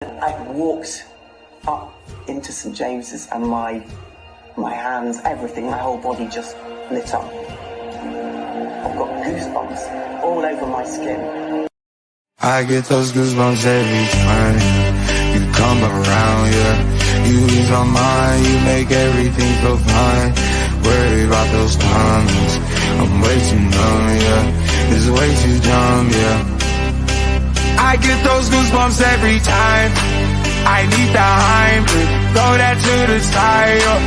I walked up into St James's and my hands, everything, my whole body just lit up. I've got goosebumps all over my skin. I get those goosebumps every time you come around, yeah. You ease my mind, you make everything feel fine. Worry about those comments, I'm way too numb, yeah. It's way too dumb, yeah. I get those goosebumps every time I need the Heimlich, throw that to the side, yeah.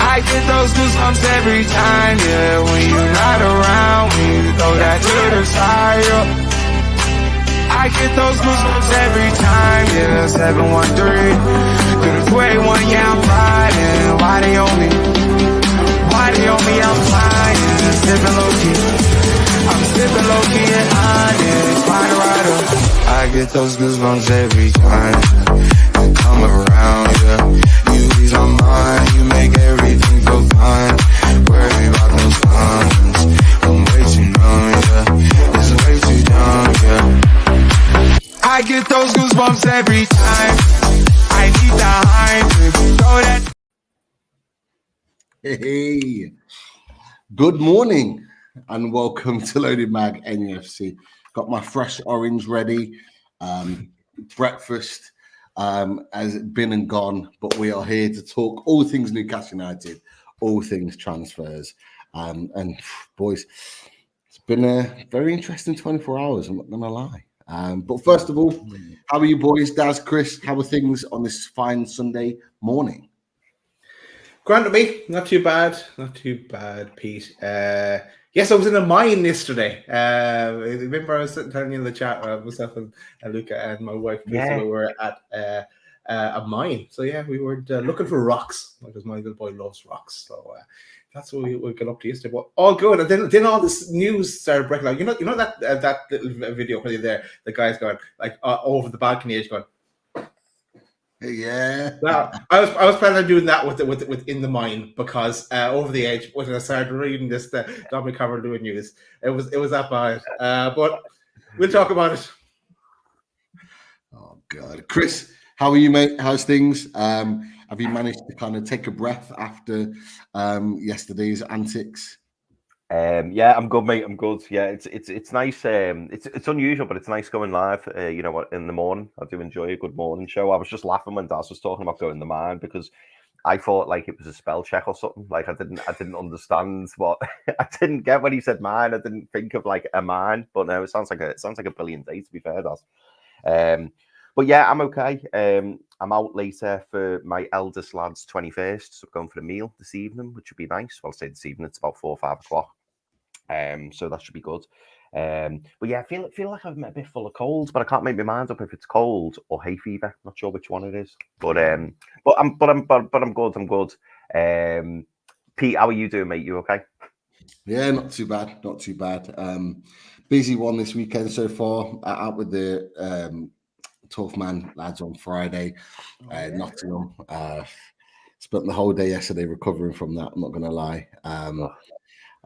I get those goosebumps every time, yeah. When you're not around, when you throw that to the side, yeah. I get those goosebumps every time, yeah. 713 to the 281, yeah, I'm riding. Why they on me? I'm flying. Sipping low key, I'm sipping low key and honest. Find a rider. I get those goosebumps every time you come around, yeah. You ease my mind, you make everything feel fine. Worry about those comments, I'm way too numb, yeah. It's way too dumb, yeah. I get those goosebumps every time I need the Heimlich, throw that. Hey, good morning and welcome to Loaded Mag NUFC. Got my fresh orange ready. Breakfast has been and gone, but we are here to talk all things Newcastle United, all things transfers. And boys, it's been a very interesting 24 hours, I'm not going to lie. But first of all, how are you boys? Daz, Chris, how are things on this fine Sunday morning? Grand to me, not too bad, Pete. Yes, I was in a mine yesterday. Remember I was telling you in the chat, myself and Luca and my wife, Lisa, we were at a mine. So yeah, we were looking for rocks, because my little boy loves rocks. So that's what we got up to yesterday. But all good. And then all this news started breaking out. You know that little video where there, the guy's going like over the balcony edge going. Yeah. Well, I was planning on doing that with in the mine, because over the edge when I started reading this Dominic Calvert-Lewin news, it was that bad. But we'll talk about it. Oh God, Chris, how are you, mate? How's things? Have you managed to kind of take a breath after yesterday's antics? Yeah, I'm good, mate. I'm good. Yeah, it's nice. It's unusual, but it's nice going live. You know what? In the morning, I do enjoy a good morning show. I was just laughing when Daz was talking about going to mine, because I thought like it was a spell check or something. Like I didn't understand what I didn't get when he said mine. I didn't think of like a mine, but no, it sounds like a brilliant day, to be fair, Daz. But yeah, I'm okay. I'm out later for my eldest lad's 21st, so going for a meal this evening, which would be nice. Well, I'll say this evening, it's about 4 or 5 o'clock. So that should be good. But yeah, I feel like I'm a bit full of colds, but I can't make my mind up if it's cold or hay fever. Not sure which one it is. But I'm good. I'm good. Pete, how are you doing, mate? You okay? Yeah, not too bad. Busy one this weekend so far. Out with the 12th man lads on Friday. Nottingham. Spent the whole day yesterday recovering from that. I'm not going to lie.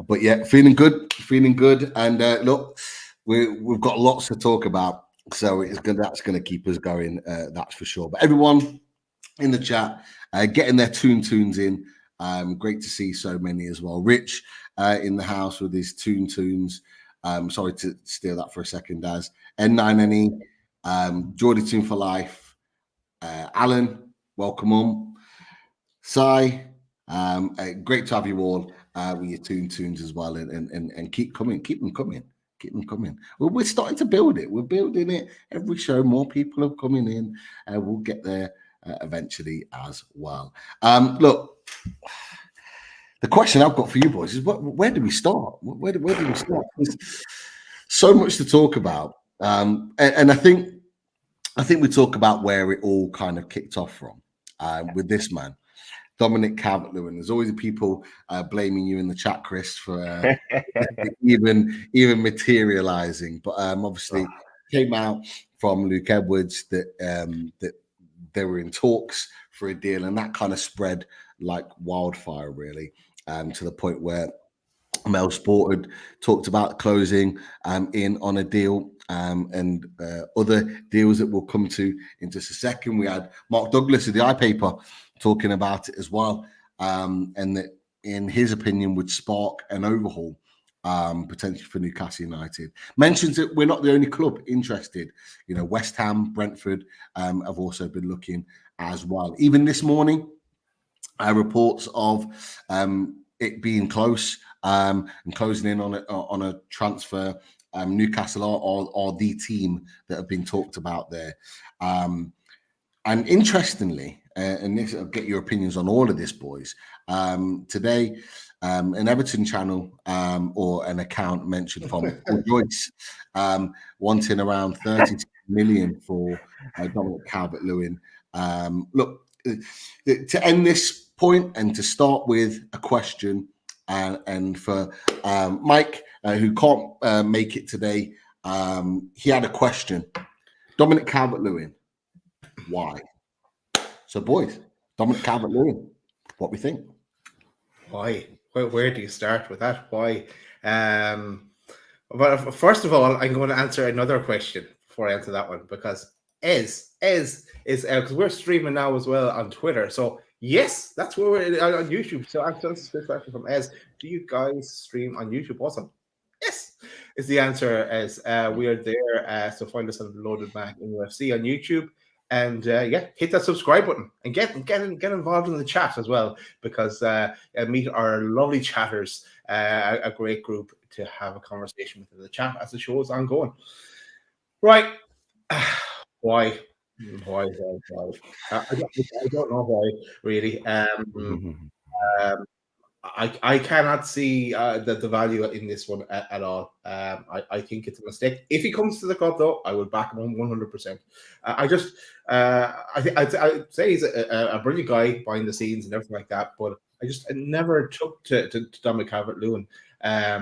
But yeah, feeling good. And look, we've got lots to talk about, so that's going to keep us going. That's for sure. But everyone in the chat, getting their tunes in. Great to see so many as well. Rich in the house with his tunes. Sorry to steal that for a second, Daz. N9NE, Geordie Tune for Life. Alan, welcome on. Sai, great to have you all. With your tunes as well, and keep them coming. Well, we're starting to build it. We're building it every show. More people are coming in. We'll get there eventually as well. Look, the question I've got for you boys is, where do we start? Where do we start? There's so much to talk about, and I think we talk about where it all kind of kicked off from with this man. Dominic Calvert-Lewin. There's always people blaming you in the chat, Chris, for even materializing. But obviously, came out from Luke Edwards that they were in talks for a deal, and that kind of spread like wildfire, really, to the point where Mel Sport had talked about closing in on a deal and other deals that we'll come to in just a second. We had Mark Douglas of the iPaper talking about it as well, and that in his opinion would spark an overhaul potentially for Newcastle United. Mentions that we're not the only club interested. You know, West Ham, Brentford have also been looking as well. Even this morning, reports of it being close and closing in on a transfer. Newcastle are the team that have been talked about there. And interestingly, and this, I'll get your opinions on all of this, boys. Today, an Everton channel or an account mentioned from Joyce wanting around 30 million for Dominic Calvert-Lewin. Look, to end this point and to start with a question, and for Mike, who can't make it today, he had a question. Dominic Calvert-Lewin, why? So, boys, Dominic Calvert-Lewin, what we think? Why? Where do you start with that? Why? But first of all, I'm going to answer another question before I answer that one, because Ez is because we're streaming now as well on Twitter. So yes, that's where we're on YouTube. So I'm just this question from Ez. Do you guys stream on YouTube? Awesome. Yes, is the answer. As we are there. So find us on Loaded Back NUFC on YouTube. And hit that subscribe button and get involved in the chat as well, because meet our lovely chatters, a great group to have a conversation with in the chat as the show is ongoing. Right. Why? I don't know why, really. I cannot see the value in this one at all. I think it's a mistake. If he comes to the club, though, I would back him 100%. I'd say he's a brilliant guy behind the scenes and everything like that, but I never took to Dominic Calvert-Lewin. I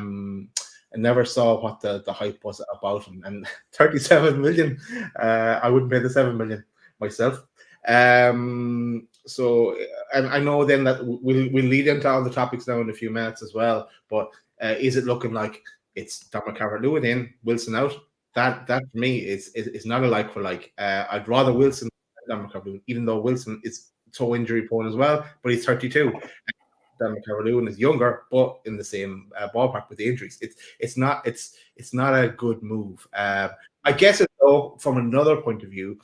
never saw what the hype was about him. And 37 million, I wouldn't pay the 7 million myself. So, and I know then that we'll lead into all the topics now in a few minutes as well. But is it looking like it's Dominic Calvert-Lewin in, Wilson out? That for me is not a like for like. I'd rather Wilson than Dominic Calvert-Lewin, even though Wilson is so injury prone as well. But he's 32. Dominic Calvert-Lewin is younger, but in the same ballpark with the injuries. It's not a good move. I guess it though from another point of view.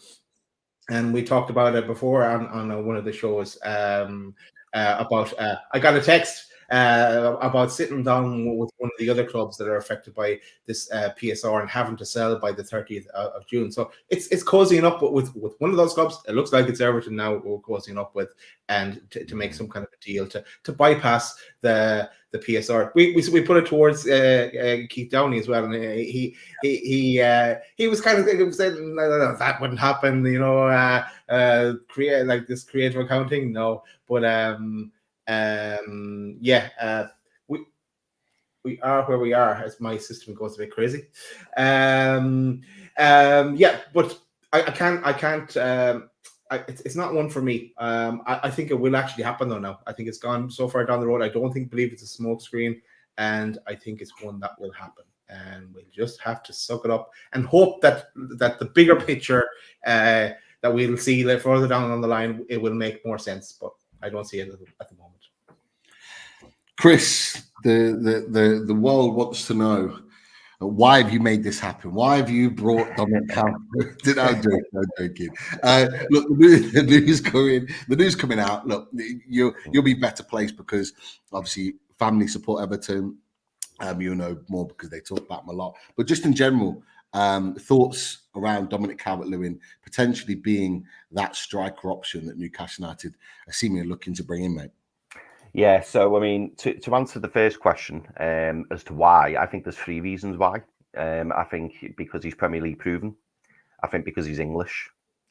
And we talked about it before on one of the shows about I got a text about sitting down with one of the other clubs that are affected by this PSR and having to sell by the 30th of June. So it's cozying up with one of those clubs. It looks like it's Everton now we're cozying up with, and to make some kind of a deal to bypass the PSR. We put it towards Keith Downey as well, and he was kind of saying no, that wouldn't happen, create like this creative accounting, no, but we are where we are as my system goes a bit crazy. But I can't. It's not one for me. I think it will actually happen though now. I think it's gone so far down the road. I don't believe it's a smoke screen, and I think it's one that will happen. And we'll just have to suck it up and hope that the bigger picture that we'll see further down on the line, it will make more sense. But I don't see it at the moment. Chris, the world wants to know, why have you made this happen? Why have you brought Dominic Calvert? I'm joking. Look, the news coming out. Look, you'll be better placed because obviously family support Everton. You know more because they talk about him a lot. But just in general, thoughts around Dominic Calvert-Lewin potentially being that striker option that Newcastle United are seemingly looking to bring in, mate. Yeah, so I mean, to answer the first question as to why, I think there's three reasons why. I think because he's Premier League proven. I think because he's English,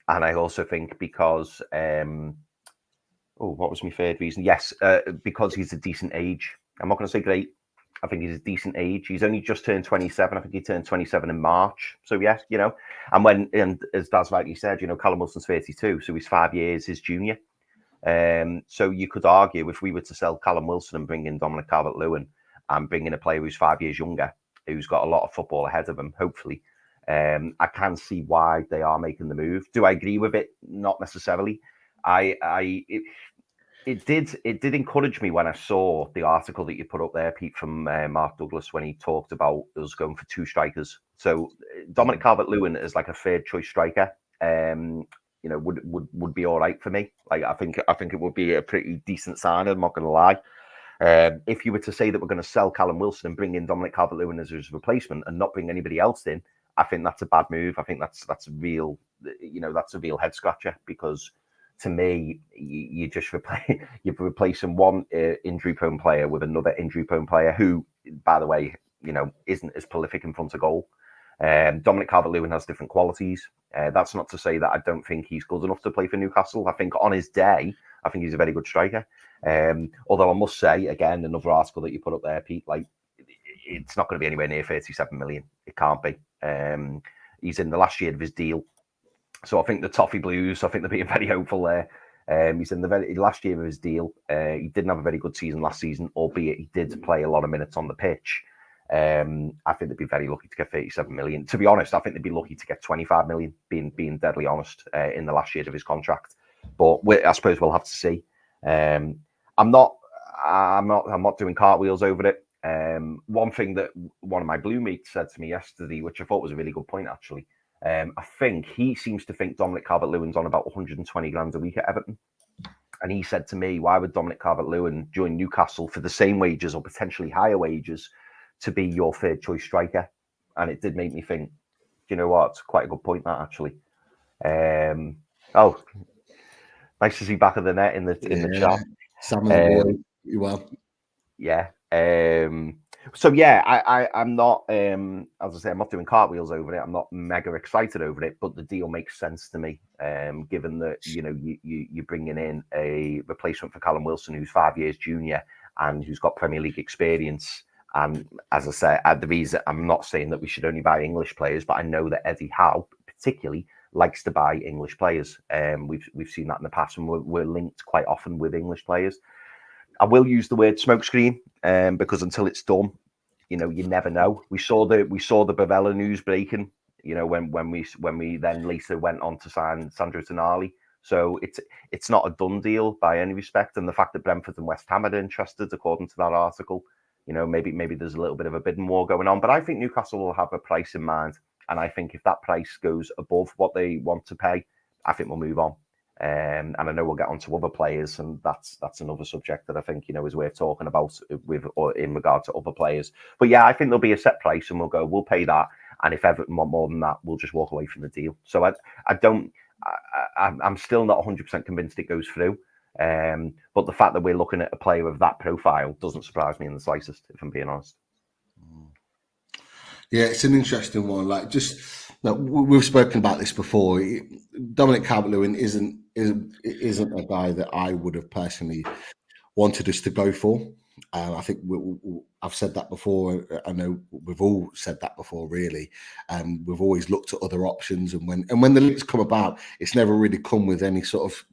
and I also think because what was my third reason? Yes, because he's a decent age. I'm not going to say great. I think he's a decent age. He's only just turned 27. I think he turned 27 in March. So yes, and as Daz rightly said, Callum Wilson's 32, so he's 5 years his junior. So you could argue if we were to sell Callum Wilson and bring in Dominic Calvert-Lewin, and bringing a player who's 5 years younger, who's got a lot of football ahead of him, hopefully. I can see why they are making the move. Do I agree with it? Not necessarily. It did encourage me when I saw the article that you put up there, Pete, from Mark Douglas, when he talked about us going for 2 strikers. So Dominic Calvert-Lewin is like a third choice striker. Would be all right for me. Like I think it would be a pretty decent sign. I'm not going to lie. If you were to say that we're going to sell Callum Wilson and bring in Dominic Calvert-Lewin as his replacement and not bring anybody else in, I think that's a bad move. I think that's a real, that's a real head scratcher, because to me, you're replacing one injury-prone player with another injury-prone player who, by the way, isn't as prolific in front of goal. Dominic Calvert-Lewin has different qualities. That's not to say that I don't think he's good enough to play for Newcastle. I think on his day, I think he's a very good striker. Although I must say, again, another article that you put up there, Pete, like it's not going to be anywhere near 37 million. It can't be. He's in the last year of his deal. So I think the Toffee Blues, I think they're being very hopeful there. He's in the very last year of his deal. He didn't have a very good season last season, albeit he did play a lot of minutes on the pitch. I think they'd be very lucky to get 37 million. To be honest, I think they'd be lucky to get 25 million, being deadly honest, in the last year of his contract. But I suppose we'll have to see. I'm not doing cartwheels over it. One thing that one of my blue mates said to me yesterday, which I thought was a really good point, actually. I think he seems to think Dominic Calvert-Lewin's on about 120 grand a week at Everton. And he said to me, why would Dominic Calvert-Lewin join Newcastle for the same wages or potentially higher wages to be your third choice striker? And it did make me think, do you know what? It's quite a good point, that, actually. Nice to see back of the net in the chat. Sam and the boy, you well. Yeah. So yeah, I'm not, as I say, I'm not doing cartwheels over it. I'm not mega excited over it, but the deal makes sense to me, given that you're bringing in a replacement for Callum Wilson, who's 5 years junior and who's got Premier League experience. And as I say, the reason I'm not saying that we should only buy English players, but I know that Eddie Howe particularly likes to buy English players. We've seen that in the past, and we're linked quite often with English players. I will use the word smokescreen, because until it's done, you never know. We saw the Bavella news breaking, when we then later went on to sign Sandro Tonali. So it's not a done deal by any respect. And the fact that Brentford and West Ham are interested, according to that article, maybe there's a little bit of a bidding war going on. But I think Newcastle will have a price in mind, and I think if that price goes above what they want to pay, I think we'll move on. And I know we'll get on to other players, and that's another subject that I think is worth talking about in regard to other players. But yeah, I think there'll be a set price, and we'll pay that. And if Everton want more than that, we'll just walk away from the deal. So I'm still not 100% convinced it goes through. But the fact that we're looking at a player of that profile doesn't surprise me in the slightest, if I'm being honest. Yeah, it's an interesting one. We've spoken about this before. Dominic Calvert-Lewin isn't a guy that I would have personally wanted us to go for. I think I've said that before. I know we've all said that before, really. We've always looked at other options, and when the links come about, it's never really come with any sort of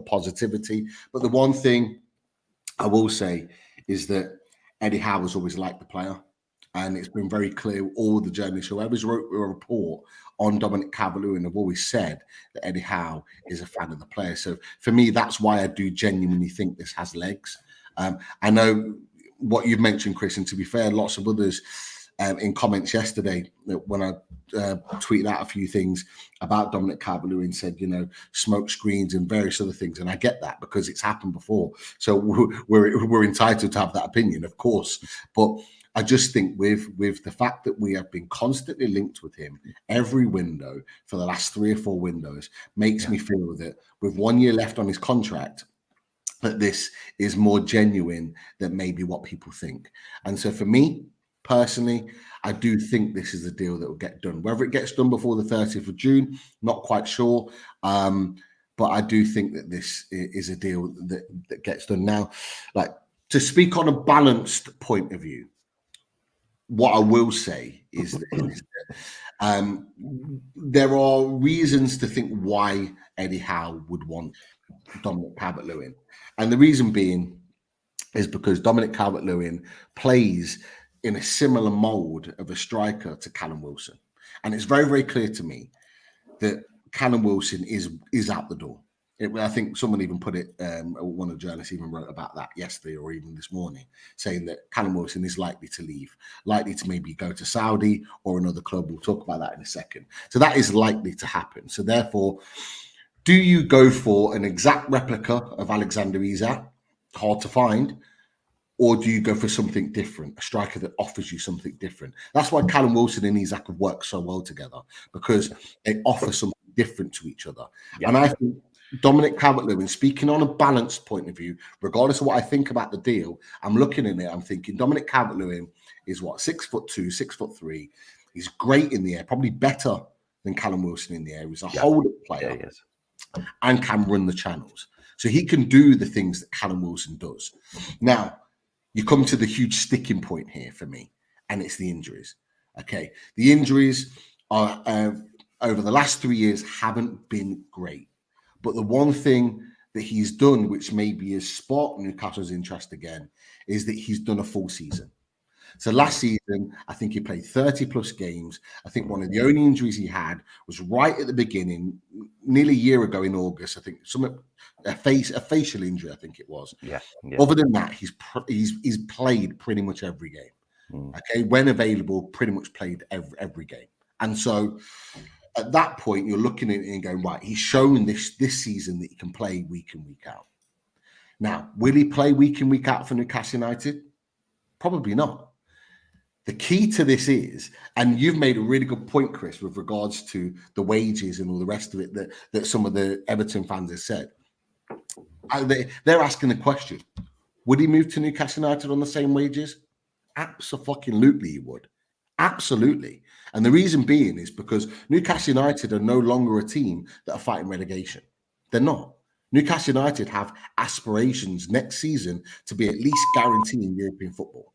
positivity. But the one thing I will say is that Eddie Howe has always liked the player. And it's been very clear, all the journalists, whoever's wrote a report on Dominic Calvert-Lewin, have always said that Eddie Howe is a fan of the player. So for me, that's why I do genuinely think this has legs. I know what you've mentioned, Chris, and to be fair, lots of others in comments yesterday, when I tweeted out a few things about Dominic Calvert-Lewin, said, smoke screens and various other things. And I get that because it's happened before. So we're entitled to have that opinion, of course. But I just think with the fact that we have been constantly linked with him every window for the last 3 or 4 windows makes me feel that with 1 year left on his contract, that this is more genuine than maybe what people think. And so for me, personally, I do think this is a deal that will get done. Whether it gets done before the 30th of June, not quite sure. But I do think that this is a deal that gets done. Now, to speak on a balanced point of view, what I will say is that there are reasons to think why Eddie Howe would want Dominic Calvert-Lewin. And the reason being is because Dominic Calvert-Lewin plays in a similar mold of a striker to Callum Wilson. And it's very, very clear to me that Callum Wilson is out the door. I think someone even put it, one of the journalists even wrote about that yesterday or even this morning, saying that Callum Wilson is likely to leave, likely to maybe go to Saudi or another club. We'll talk about that in a second. So that is likely to happen. So therefore, do you go for an exact replica of Alexander Isak, hard to find, or do you go for something different, a striker that offers you something different? That's why Callum Wilson and Isak have worked so well together, because they offer something different to each other. Yeah. And I think Dominic Calvert-Lewin, speaking on a balanced point of view, regardless of what I think about the deal, I'm looking at it, I'm thinking Dominic Calvert-Lewin is 6'2", 6'3". He's great in the air, probably better than Callum Wilson in the air. He's a hold-up player and can run the channels. So he can do the things that Callum Wilson does. Now, you come to the huge sticking point here for me, and it's the injuries. Okay, the injuries are over the last 3 years haven't been great. But the one thing that he's done, which maybe has sparked Newcastle's interest again, is that he's done a full season. So last season, I think he played 30 plus games. I think one of the only injuries he had was right at the beginning, nearly a year ago in August. I think a facial injury, I think it was. Yeah. Other than that, he's played pretty much every game. Okay, when available, pretty much played every game. And so at that point, you're looking at it and going, right, he's shown this season that he can play week in, week out. Now, will he play week in, week out for Newcastle United? Probably not. The key to this is, and you've made a really good point, Chris, with regards to the wages and all the rest of it that some of the Everton fans have said. They're asking the question, would he move to Newcastle United on the same wages? Absolutely he would. Absolutely. And the reason being is because Newcastle United are no longer a team that are fighting relegation. They're not. Newcastle United have aspirations next season to be at least guaranteeing European football.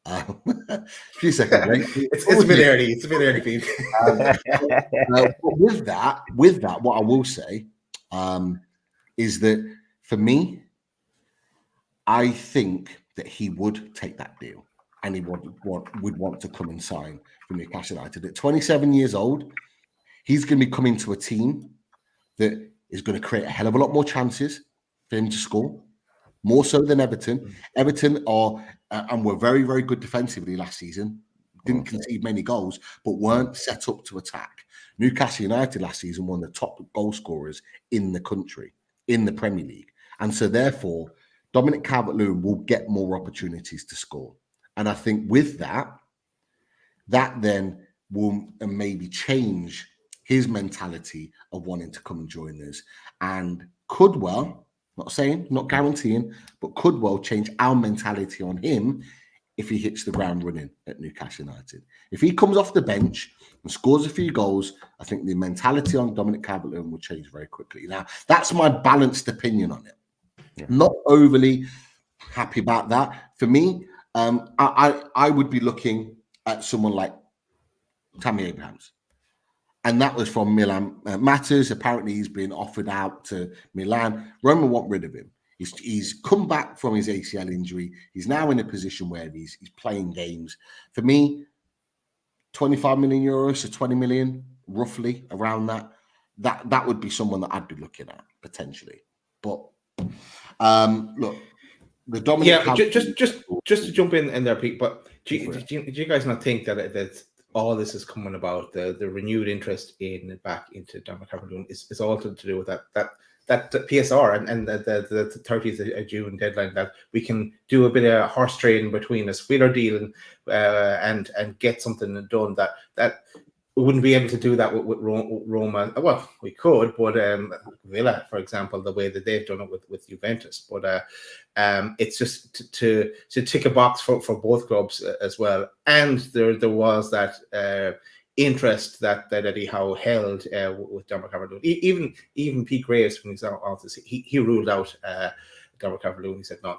A few seconds, right? It's a bit early. It's a bit early, Pete. But with that, what I will say is that for me, I think that he would take that deal. And he would want to come and sign for Newcastle United. At 27 years old, he's going to be coming to a team that is going to create a hell of a lot more chances for him to score, more so than Everton. Everton are, and were very, very good defensively last season, didn't concede many goals, but weren't set up to attack. Newcastle United last season won the top goal scorers in the country, in the Premier League. And so therefore, Dominic Calvert-Lewin will get more opportunities to score. And I think with that then will maybe change his mentality of wanting to come and join us, and could well, not guaranteeing, but could well change our mentality on him if he hits the ground running at Newcastle United. If he comes off the bench and scores a few goals, I think the mentality on Dominic Calvert-Lewin will change very quickly. Now, that's my balanced opinion on it. Yeah. Not overly happy about that. For me, I would be looking at someone like Tammy Abrahams. And that was from Milan Matters. Apparently, he's been offered out to Milan. Roma want rid of him. He's come back from his ACL injury. He's now in a position where he's playing games. For me, 25 million euros to 20 million, roughly around that. That would be someone that I'd be looking at potentially. But look. The Dominic just to jump in there, Pete. But do you guys not think that all this is coming about the renewed interest back into Dominic Calvert-Lewin is all to do with that PSR and the 30th of June deadline, that we can do a bit of horse trading between us, wheel our deal and get something done that. We wouldn't be able to do that with Roma. Well, we could, but Villa, for example, the way that they've done it with Juventus. But it's just to tick a box for both clubs as well. And there was that interest that Eddie Howe held with Dominic Calvert-Lewin. Even Pete Graves, when he's out this, he ruled out Dominic Calvert-Lewin. He said, no,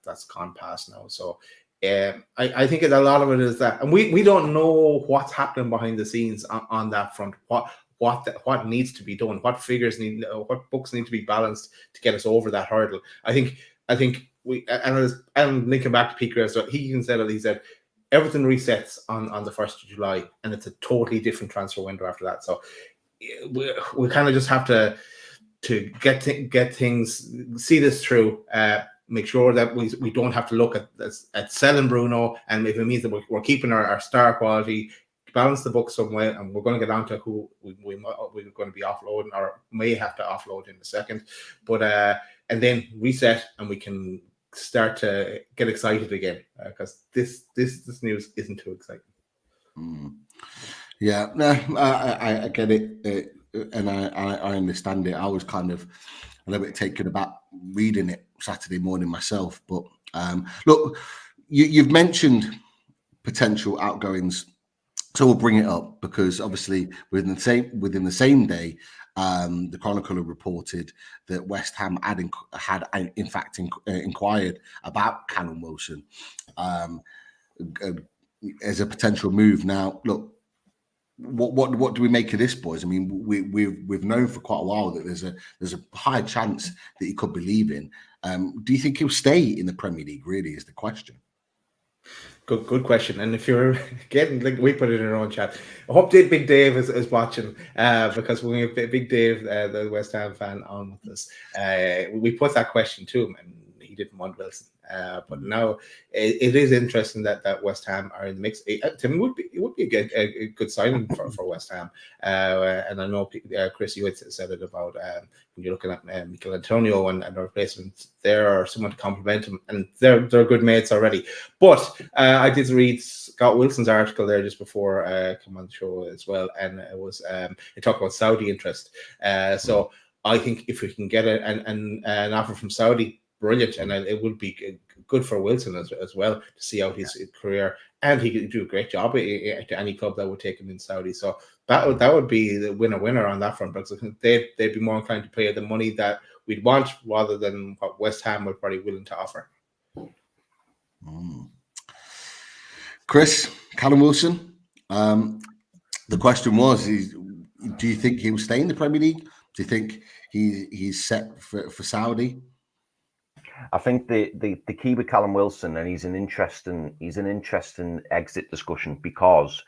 that's gone past now. So. I think a lot of it is that, and we don't know what's happening behind the scenes on that front. What needs to be done? What figures what books need to be balanced to get us over that hurdle? I think and linking back to Pete Graves, so he even said it. He said everything resets on the 1st of July, and it's a totally different transfer window after that. So we kind of just have to get things, see this through. Make sure that we don't have to look at selling Bruno, and if it means that we're keeping our star quality, balance the book somewhere, and we're going to get on to who we're going to be offloading or may have to offload in a second, but and then reset, and we can start to get excited again, because this news isn't too exciting. Yeah, no, I get it, and I understand it. I was kind of a little bit taken aback reading it Saturday morning myself. But look, you've mentioned potential outgoings, so we'll bring it up because obviously within the same day, the Chronicle reported that West Ham had in fact inquired about Callum Wilson as a potential move. Now, look, what do we make of this, boys? I mean, we've known for quite a while that there's a high chance that he could be leaving. Do you think he'll stay in the Premier League? Really, is the question. Good question. And if you're getting, like, we put it in our own chat. I hope Big Dave is watching, because we have Big Dave, the West Ham fan, on with us. We put that question to him, and he didn't want Wilson. But now it is interesting that West Ham are in the mix. To me, it would be a good signing for West Ham. And I know Chris, you had said it about when you're looking at Mikel Antonio and the replacement there, or someone to complement him, and they're good mates already. But I did read Scott Wilson's article there just before come on the show as well, and it was it talked about Saudi interest. So I think if we can get an offer from Saudi, brilliant, and it would be good for Wilson as well to see out his career, and he could do a great job at any club that would take him in Saudi. So that would be the winner on that front, because I think they'd be more inclined to pay the money that we'd want rather than what West Ham would probably willing to offer. Chris, Callum Wilson. The question was: do you think he will stay in the Premier League? Do you think he's set for Saudi? I think the key with Callum Wilson, and he's an interesting exit discussion, because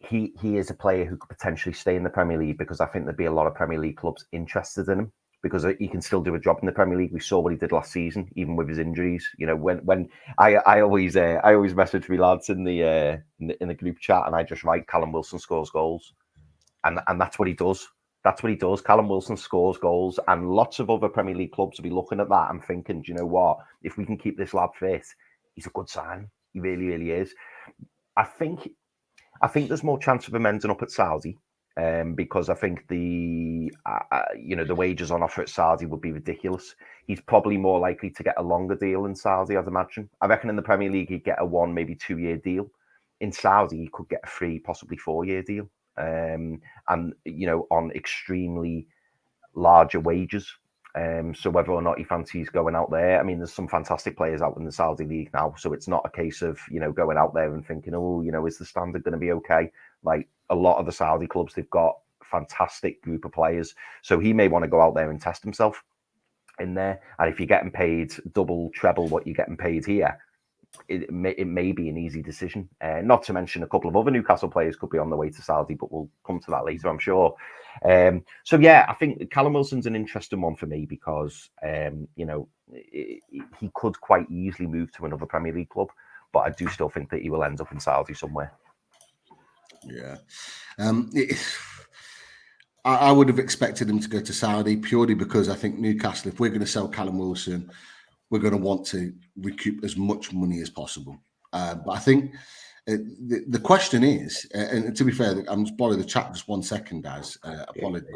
he is a player who could potentially stay in the Premier League, because I think there'd be a lot of Premier League clubs interested in him, because he can still do a job in the Premier League. We saw what he did last season, even with his injuries. You know, when I always message me lads in the group chat, and I just write Callum Wilson scores goals, and that's what he does. That's what he does. Callum Wilson scores goals, and lots of other Premier League clubs will be looking at that and thinking, do you know what? If we can keep this lad fit, he's a good sign. He really, really is. I think there's more chance of him ending up at Saudi, because I think the wages on offer at Saudi would be ridiculous. He's probably more likely to get a longer deal in Saudi, I'd imagine. I reckon in the Premier League he'd get a 1, maybe 2 year deal. In Saudi, he could get a 3, possibly 4 year deal. And on extremely larger wages. So whether or not he fancies going out there, I mean, there's some fantastic players out in the Saudi league now, so it's not a case of going out there and thinking, is the standard going to be okay? Like, a lot of the Saudi clubs, they've got a fantastic group of players, so he may want to go out there and test himself in there. And if you're getting paid double, treble what you're getting paid here, it may be an easy decision. Not to mention a couple of other Newcastle players could be on the way to Saudi, but we'll come to that later, I'm sure. So yeah, I think Callum Wilson's an interesting one for me, because he could quite easily move to another Premier League club, but I do still think that he will end up in Saudi somewhere. Yeah. I would have expected him to go to Saudi purely because I think Newcastle, if we're going to sell Callum Wilson, we're going to want to recoup as much money as possible. But I think the question is, and to be fair, I'm just borrowing the chat just 1 second, guys. Apologies.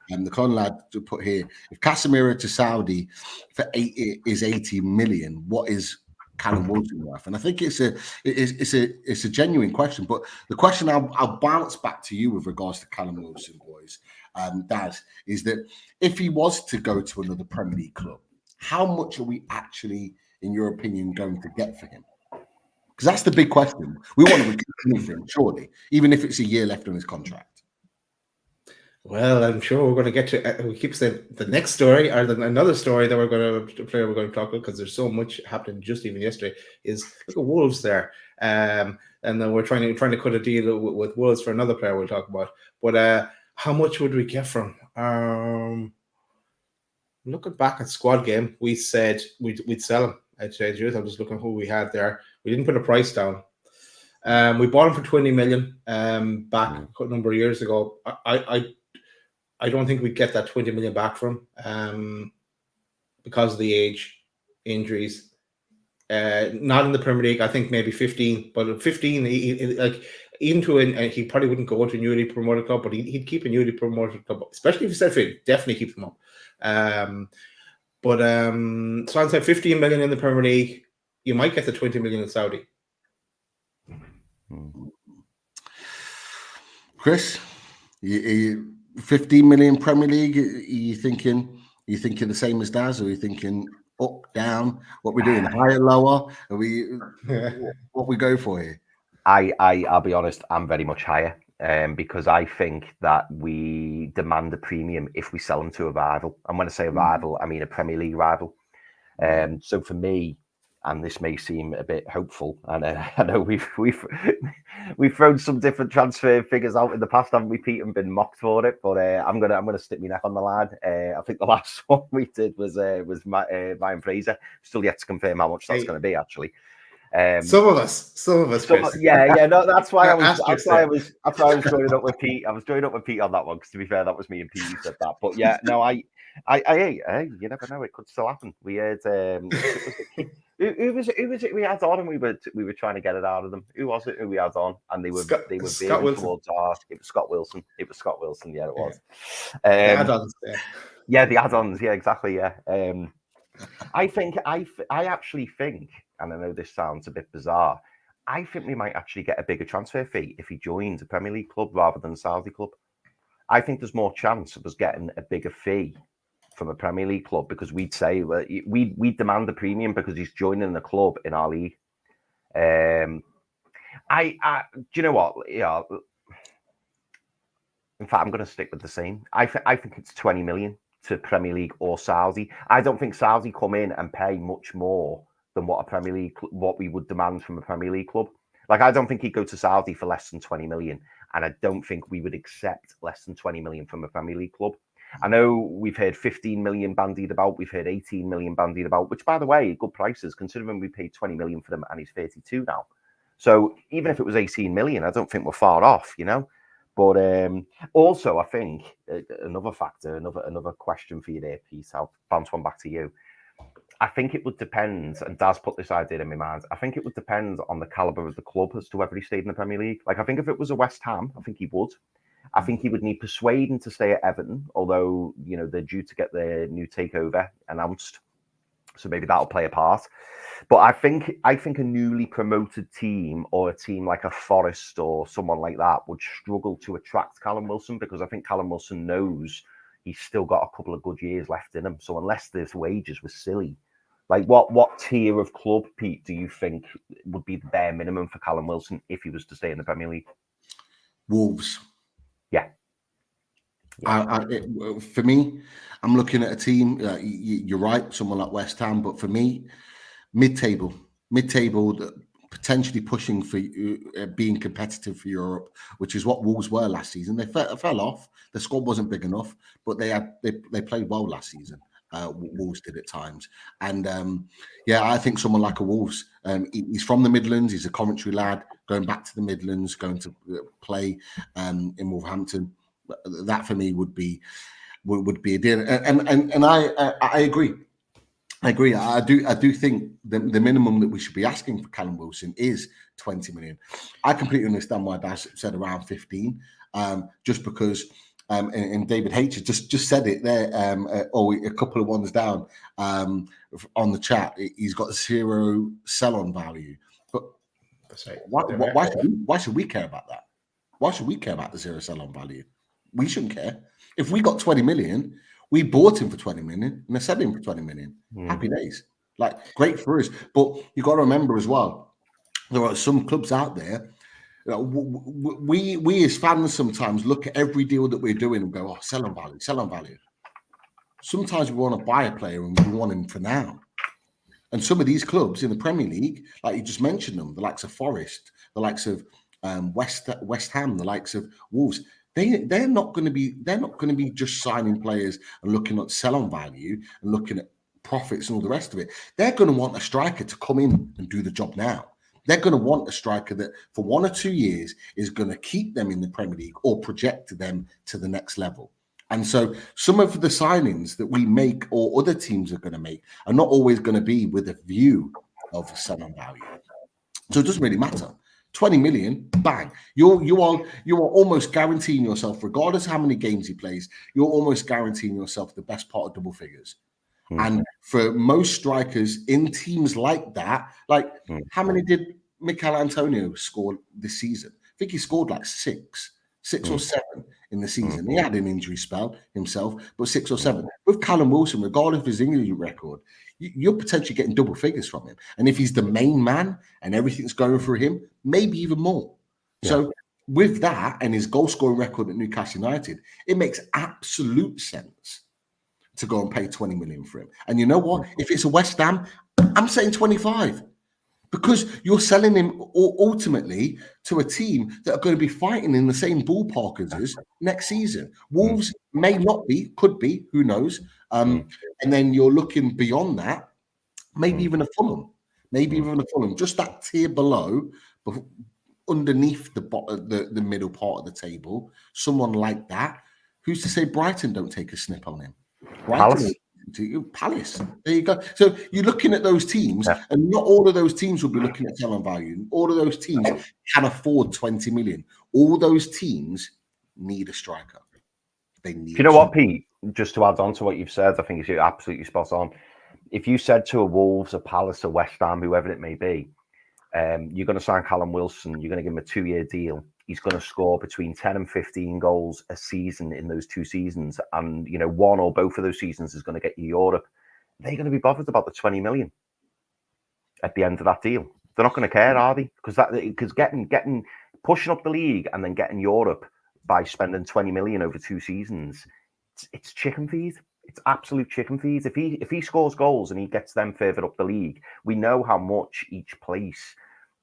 And the con lad to put here, if Casemiro to Saudi for 80 million, what is Callum Wilson worth? And I think it's a genuine question. But the question I'll bounce back to you with regards to Callum Wilson, boys, Daz, is that if he was to go to another Premier League club, how much are we actually, in your opinion, going to get for him? Because that's the big question. We want to recoup anything, surely, even if it's a year left on his contract. Well, I'm sure we're going to get to. We keep saying the next story, or another story that we're going to talk about, because there's so much happening. Just even yesterday is look at Wolves there, and then we're trying to cut a deal with Wolves for another player we'll talk about. But how much would we get from? Looking back at squad game, we said we'd sell him. I'm just looking who we had there. We didn't put a price down. We bought him for 20 million back a number of years ago. I don't think we'd get that 20 million back from because of the age, injuries. Not in the Premier League. I think maybe 15, but 15, he probably wouldn't go to a newly promoted club, but he'd keep a newly promoted club, especially if he said fit, definitely keep him up. So I'd say 15 million in the Premier League. You might get the 20 million in Saudi. Chris, 15 million Premier League. Are you thinking the same as Daz, or are you thinking up, down? What we're doing, higher, lower? Are we what we go for here? I'll be honest, I'm very much higher. Because I think that we demand a premium if we sell them to a rival. And when I say a rival, I mean a Premier League rival. So for me, and this may seem a bit hopeful, and I know we've thrown some different transfer figures out in the past, haven't we, Pete, and been mocked for it. But I'm gonna stick my neck on the line. I think the last one we did was Ryan Fraser. Still yet to confirm how much that's going to be, actually. Some of us, Chris. No, that's why I was joining up with Pete. I was joining up with Pete on that one, because to be fair, that was me and Pete who said that. But yeah, no, I you never know, it could still happen. We had who was it we had on, and we were trying to get it out of them. Who was it who we had on? And they were veering towards it was Scott Wilson. It was Scott Wilson, yeah, it was. The add-ons, yeah, the add-ons, yeah, exactly, yeah. I actually think, and I know this sounds a bit bizarre, I think we might actually get a bigger transfer fee if he joins a Premier League club rather than a Saudi club. I think there's more chance of us getting a bigger fee from a Premier League club, because we'd say we demand a premium because he's joining a club in our league. Do you know what? Yeah. In fact, I'm going to stick with the same. I think it's 20 million to Premier League or Saudi. I don't think Saudi come in and pay much more than what we would demand from a Premier League club. Like, I don't think he'd go to Saudi for less than 20 million, and I don't think we would accept less than 20 million from a Premier League club. I know we've heard 15 million bandied about, we've heard 18 million bandied about, which, by the way, good prices considering we paid 20 million for them and he's 32 now. So even if it was 18 million, I don't think we're far off, you know. But also, I think another factor, another question for you there, Pete. I'll bounce one back to you. I think it would depend, and Daz put this idea in my mind, I think it would depend on the calibre of the club as to whether he stayed in the Premier League. Like, I think if it was a West Ham, I think he would. I think he would need persuading to stay at Everton, although, you know, they're due to get their new takeover announced. So maybe that'll play a part. But I think a newly promoted team, or a team like a Forest or someone like that, would struggle to attract Callum Wilson, because I think Callum Wilson knows he's still got a couple of good years left in him. So unless his wages were silly, like what tier of club, Pete, do you think would be the bare minimum for Callum Wilson if he was to stay in the Premier League? Wolves. Yeah. For me, I'm looking at a team. You're right, someone like West Ham, but for me, mid-table, potentially pushing for being competitive for Europe, which is what Wolves were last season. They fell off. The squad wasn't big enough, but they played well last season. Wolves did at times, and I think someone like a Wolves. He's from the Midlands. He's a Coventry lad, going back to the Midlands, going to play in Wolverhampton. That for me would be a deal, and I agree. I do think the minimum that we should be asking for Callum Wilson is 20 million. I completely understand why Dash said around 15, just because. And David H just said it there, a couple of ones down on the chat. He's got 0 sell-on value, but that's right. Why should we care about that? Why should we care about the 0 sell-on value? We shouldn't care. If we got 20 million, we bought him for 20 million, and they sold him for 20 million. Happy days, like great for us. But you got to remember as well, there are some clubs out there We as fans sometimes look at every deal that we're doing and go, oh, sell on value, sell on value. Sometimes we want to buy a player and we want him for now. And some of these clubs in the Premier League, like you just mentioned them, the likes of Forest, the likes of West Ham, the likes of Wolves, they're not going to be just signing players and looking at sell on value and looking at profits and all the rest of it. They're going to want a striker to come in and do the job now. They're going to want a striker that for 1 or 2 years is going to keep them in the Premier League or project them to the next level. And so some of the signings that we make or other teams are going to make are not always going to be with a view of selling value. So it doesn't really matter. 20 million, bang. You are almost guaranteeing yourself, regardless of how many games he plays, you're almost guaranteeing yourself the best part of double figures. And for most strikers in teams like that, how many did Mikel Antonio score this season? I think he scored like six or seven in the season. He had an injury spell himself, but 6 or 7. With Callum Wilson, regardless of his injury record, you're potentially getting double figures from him. And if he's the main man and everything's going through him, maybe even more. Yeah. So with that and his goal scoring record at Newcastle United, it makes absolute sense to go and pay 20 million for him. And you know what? If it's a West Ham, I'm saying 25. Because you're selling him ultimately to a team that are going to be fighting in the same ballpark as us next season. Wolves may not be, could be, who knows? And then you're looking beyond that, maybe even a Fulham, just that tier below, but underneath the middle part of the table, someone like that. Who's to say Brighton don't take a snip on him? Palace. There you go. So you're looking at those teams, and not all of those teams will be looking at selling value. All of those teams can afford 20 million. All those teams need a striker. They need. You know what, Pete? Just to add on to what you've said, I think you're absolutely spot on. If you said to a Wolves, a Palace, a West Ham, whoever it may be, you're going to sign Callum Wilson, you're going to give him a 2-year deal. He's going to score between 10 and 15 goals a season in those 2 seasons. And, one or both of those seasons is going to get you Europe. They're going to be bothered about the 20 million at the end of that deal. They're not going to care, are they? Because getting pushing up the league and then getting Europe by spending 20 million over 2 seasons, it's chicken feed. It's absolute chicken feed. If he scores goals and he gets them further up the league, we know how much each place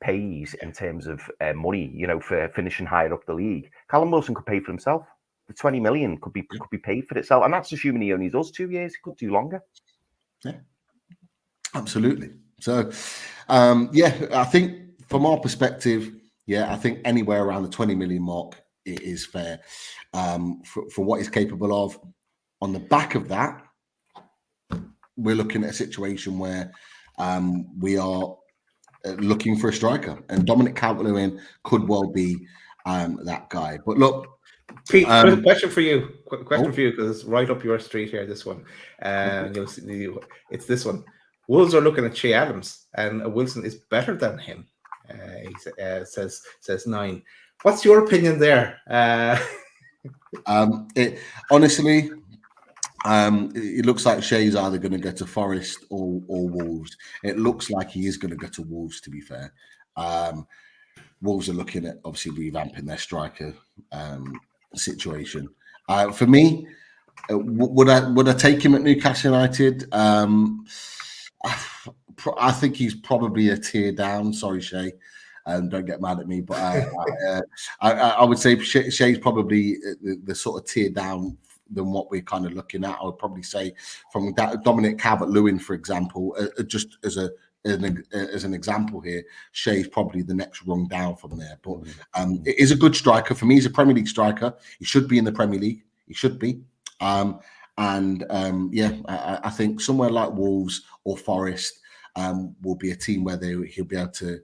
pays in terms of money, for finishing higher up the league. Callum Wilson could pay for himself. The 20 million could be paid for itself, and that's assuming he only does 2 years. He could do longer. Yeah, absolutely. So, I think from our perspective, I think anywhere around the 20 million mark it is fair for what he's capable of. On the back of that, we're looking at a situation where we are looking for a striker, and Dominic Calvert-Lewin could well be that guy. But look, Pete, question for you. Question for you, because it's right up your street here. This one, it's this one. Wolves are looking at Che Adams, and Wilson is better than him. He says 9. What's your opinion there? Honestly. It looks like Shea's either going to go to Forest or Wolves. It looks like he is going to go to Wolves, to be fair. Wolves are looking at obviously revamping their striker situation. For me, would I take him at Newcastle United? I think he's probably a tier down. Sorry, Shea. Don't get mad at me, but I would say Shea's probably the sort of tier down than what we're kind of looking at. I would probably say from Dominic Calvert-Lewin, for example, just as an example here, Shea's probably the next rung down from there. But it is a good striker. For me, he's a Premier League striker. He should be in the Premier League. He should be. I think somewhere like Wolves or Forest will be a team where he'll be able to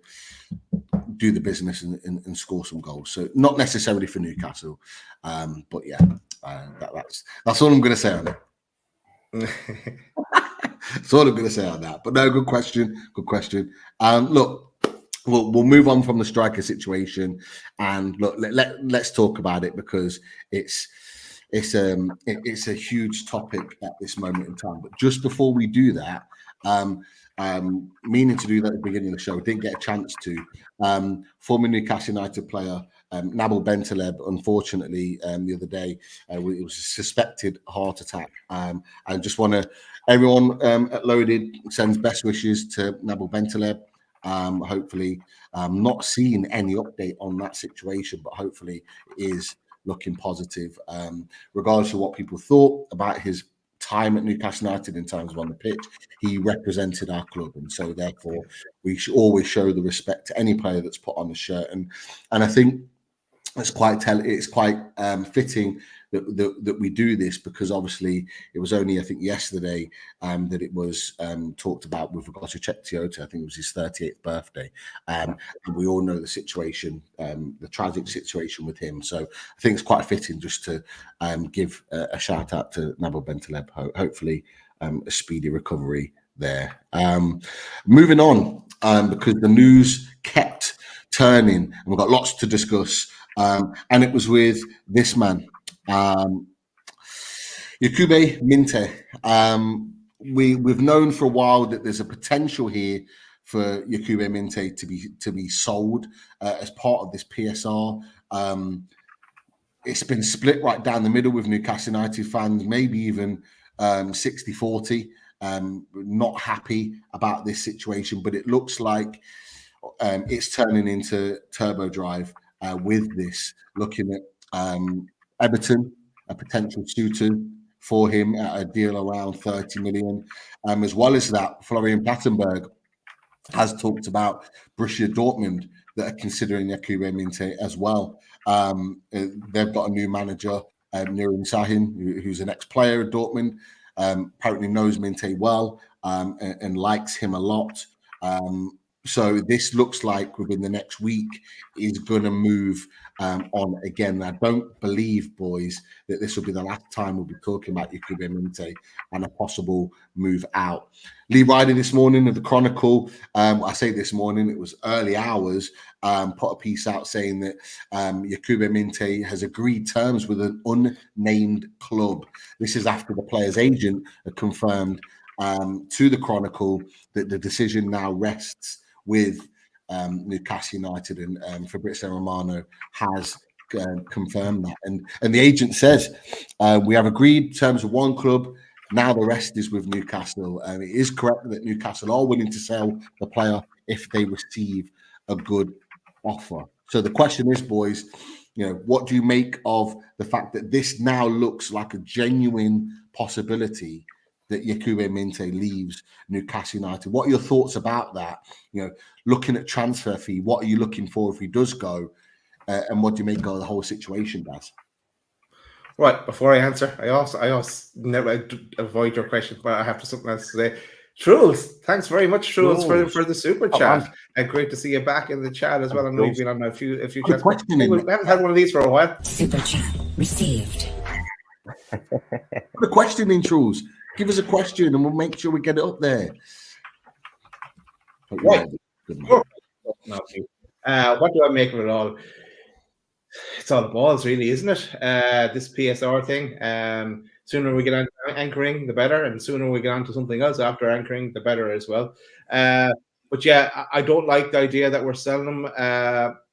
do the business and score some goals. So not necessarily for Newcastle, but that's all I'm going to say on it. That's all I'm going to say on that. But no, good question. Look, we'll move on from the striker situation, and look, let's talk about it, because it's it's a huge topic at this moment in time. But just before we do that, meaning to do that at the beginning of the show, didn't get a chance to. Former Newcastle United player Nabil Bentaleb, unfortunately, the other day, it was a suspected heart attack. I just want to, everyone at Loaded sends best wishes to Nabil Bentaleb. Hopefully, not seeing any update on that situation, but hopefully it is looking positive. Regardless of what people thought about his time at Newcastle United in terms of on the pitch, he represented our club, and so therefore we should always show the respect to any player that's put on the shirt. And I think it's quite fitting that we do this, because obviously it was only, I think, yesterday that it was talked about with regard to Cheick Tiote. I think it was his 38th birthday, and we all know the situation, the tragic situation with him. So I think it's quite fitting just to give a shout out to Nabil Bentaleb. Hopefully a speedy recovery there. Moving on, because the news kept turning and we've got lots to discuss, and it was with this man, Yankuba Minteh. We've known for a while that there's a potential here for Yankuba Minteh to be sold as part of this PSR. It's been split right down the middle with Newcastle United fans, maybe even 60-40, not happy about this situation, but it looks like it's turning into turbo drive with this, looking at Everton, a potential suitor for him at a deal around 30 million. As well as that, Florian Plettenberg has talked about Borussia Dortmund that are considering Yankuba Minteh as well. They've got a new manager, Nurin Sahin, who's an ex-player at Dortmund, apparently knows Minteh well and likes him a lot. So this looks like within the next week is going to move on again. I don't believe, boys, that this will be the last time we'll be talking about Yankuba Minteh and a possible move out. Lee Ryder this morning of the Chronicle, I say this morning, it was early hours, put a piece out saying that Yankuba Minteh has agreed terms with an unnamed club. This is after the player's agent had confirmed to the Chronicle that the decision now rests with Newcastle United, and Fabrizio Romano has confirmed that. And the agent says, we have agreed terms with one club, now the rest is with Newcastle. And it is correct that Newcastle are willing to sell the player if they receive a good offer. So the question is, boys, what do you make of the fact that this now looks like a genuine possibility that Yankuba Minteh leaves Newcastle United? What are your thoughts about that? Looking at transfer fee, what are you looking for if he does go? And what do you make of the whole situation, Daz? Right, before I answer, I also never avoid your question, but I have something else to say. Truls, thanks very much, Truls, for the super chat. And great to see you back in the chat as well. I know you've been on a few chats. We haven't had one of these for a while. Super chat received. The question in, Truls. Give us a question and we'll make sure we get it up there. Right. What do I make of it all? It's all the balls, really, isn't it? This PSR thing. Sooner we get on anchoring, the better, and sooner we get on to something else after anchoring, the better as well. But yeah, I don't like the idea that we're selling them,